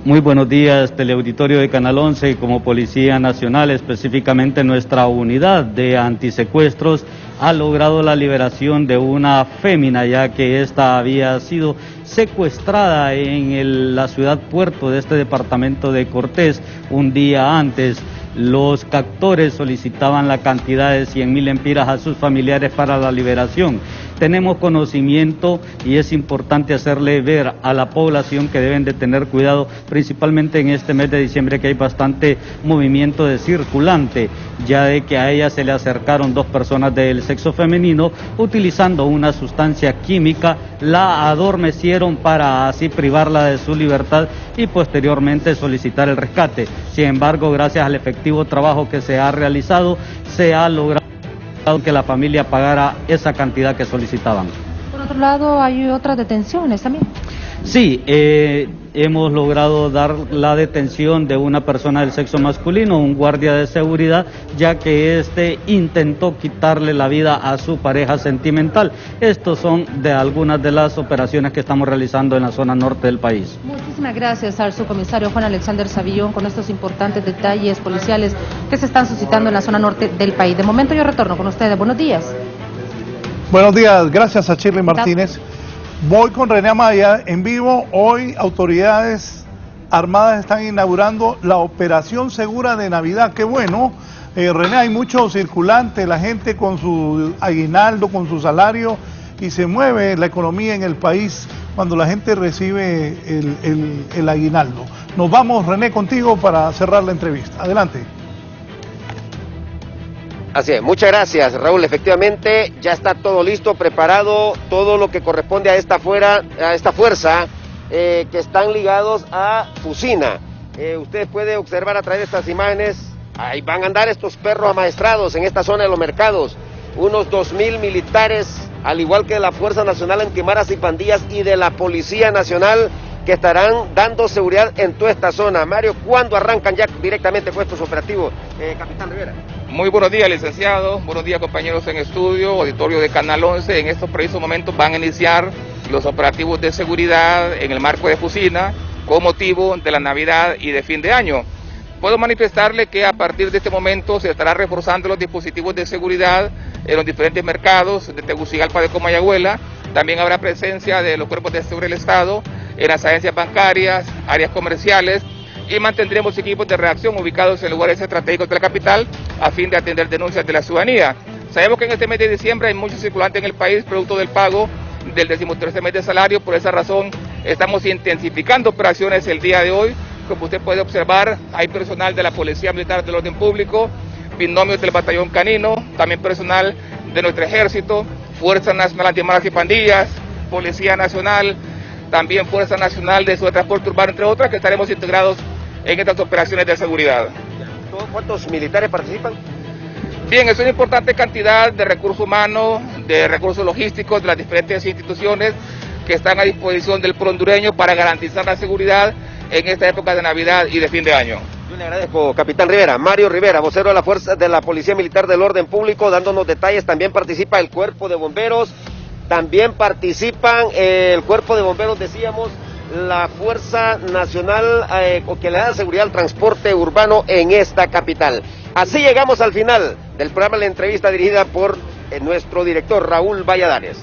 Muy buenos días, teleauditorio de Canal 11. Como Policía Nacional, específicamente nuestra unidad de antisecuestros, ha logrado la liberación de una fémina, ya que esta había sido secuestrada en la ciudad puerto de este departamento de Cortés un día antes. Los captores solicitaban la cantidad de 100,000 lempiras a sus familiares para la liberación. Tenemos conocimiento y es importante hacerle ver a la población que deben de tener cuidado, principalmente en este mes de diciembre, que hay bastante movimiento de circulante, ya de que a ella se le acercaron 2 personas del sexo femenino utilizando una sustancia química, la adormecieron para así privarla de su libertad y posteriormente solicitar el rescate. Sin embargo, gracias al efectivo trabajo que se ha realizado, se ha logrado que la familia pagara esa cantidad que solicitaban. Por otro lado, hay otras detenciones también. Sí, hemos logrado dar la detención de una persona del sexo masculino, un guardia de seguridad, ya que este intentó quitarle la vida a su pareja sentimental. Estos son de algunas de las operaciones que estamos realizando en la zona norte del país. Muchísimas gracias al subcomisario Juan Alexander Savillón con estos importantes detalles policiales que se están suscitando en la zona norte del país. De momento yo retorno con ustedes. Buenos días. Buenos días, gracias a Shirley Martínez. Voy con René Amaya en vivo. Hoy autoridades armadas están inaugurando la operación segura de Navidad. Qué bueno. René, hay mucho circulante, la gente con su aguinaldo, con su salario, y se mueve la economía en el país cuando la gente recibe el aguinaldo. Nos vamos, René, contigo para cerrar la entrevista. Adelante. Así es, muchas gracias, Raúl. Efectivamente, ya está todo listo, preparado, todo lo que corresponde a esta fuerza que están ligados a Fusina. Ustedes pueden observar a través de estas imágenes, ahí van a andar estos perros amaestrados en esta zona de los mercados, unos 2,000 militares, al igual que de la Fuerza Nacional Antimaras y Pandillas y de la Policía Nacional, que estarán dando seguridad en toda esta zona. Mario, ¿cuándo arrancan ya directamente con estos operativos, Capitán Rivera? Muy buenos días, licenciado. Buenos días, compañeros en estudio, auditorio de Canal 11. En estos precisos momentos van a iniciar los operativos de seguridad en el marco de Fusina con motivo de la Navidad y de fin de año. Puedo manifestarle que a partir de este momento se estará reforzando los dispositivos de seguridad en los diferentes mercados de Tegucigalpa de Comayagüela. También habrá presencia de los cuerpos de seguridad del Estado en las agencias bancarias, áreas comerciales, y mantendremos equipos de reacción ubicados en lugares estratégicos de la capital a fin de atender denuncias de la ciudadanía. Sabemos que en este mes de diciembre hay mucho circulante en el país producto del pago del 13º mes de salario. Por esa razón estamos intensificando operaciones el día de hoy. Como usted puede observar, hay personal de la Policía Militar del Orden Público, binomios del Batallón Canino, también personal de nuestro Ejército, Fuerza Nacional Antimaras y Pandillas, Policía Nacional, también Fuerza Nacional de Transporte Urbano, entre otras, que estaremos integrados en estas operaciones de seguridad. ¿Cuántos militares participan? Bien, es una importante cantidad de recursos humanos, de recursos logísticos de las diferentes instituciones que están a disposición del pueblo hondureño para garantizar la seguridad en esta época de Navidad y de fin de año. Yo le agradezco, capitán Rivera. Mario Rivera, vocero de la Fuerza de la Policía Militar del Orden Público, dándonos detalles. También participa el Cuerpo de Bomberos, también participan el Cuerpo de Bomberos, decíamos, la Fuerza Nacional que le da seguridad al transporte urbano en esta capital. Así llegamos al final del programa La Entrevista, dirigida por nuestro director Raúl Valladares.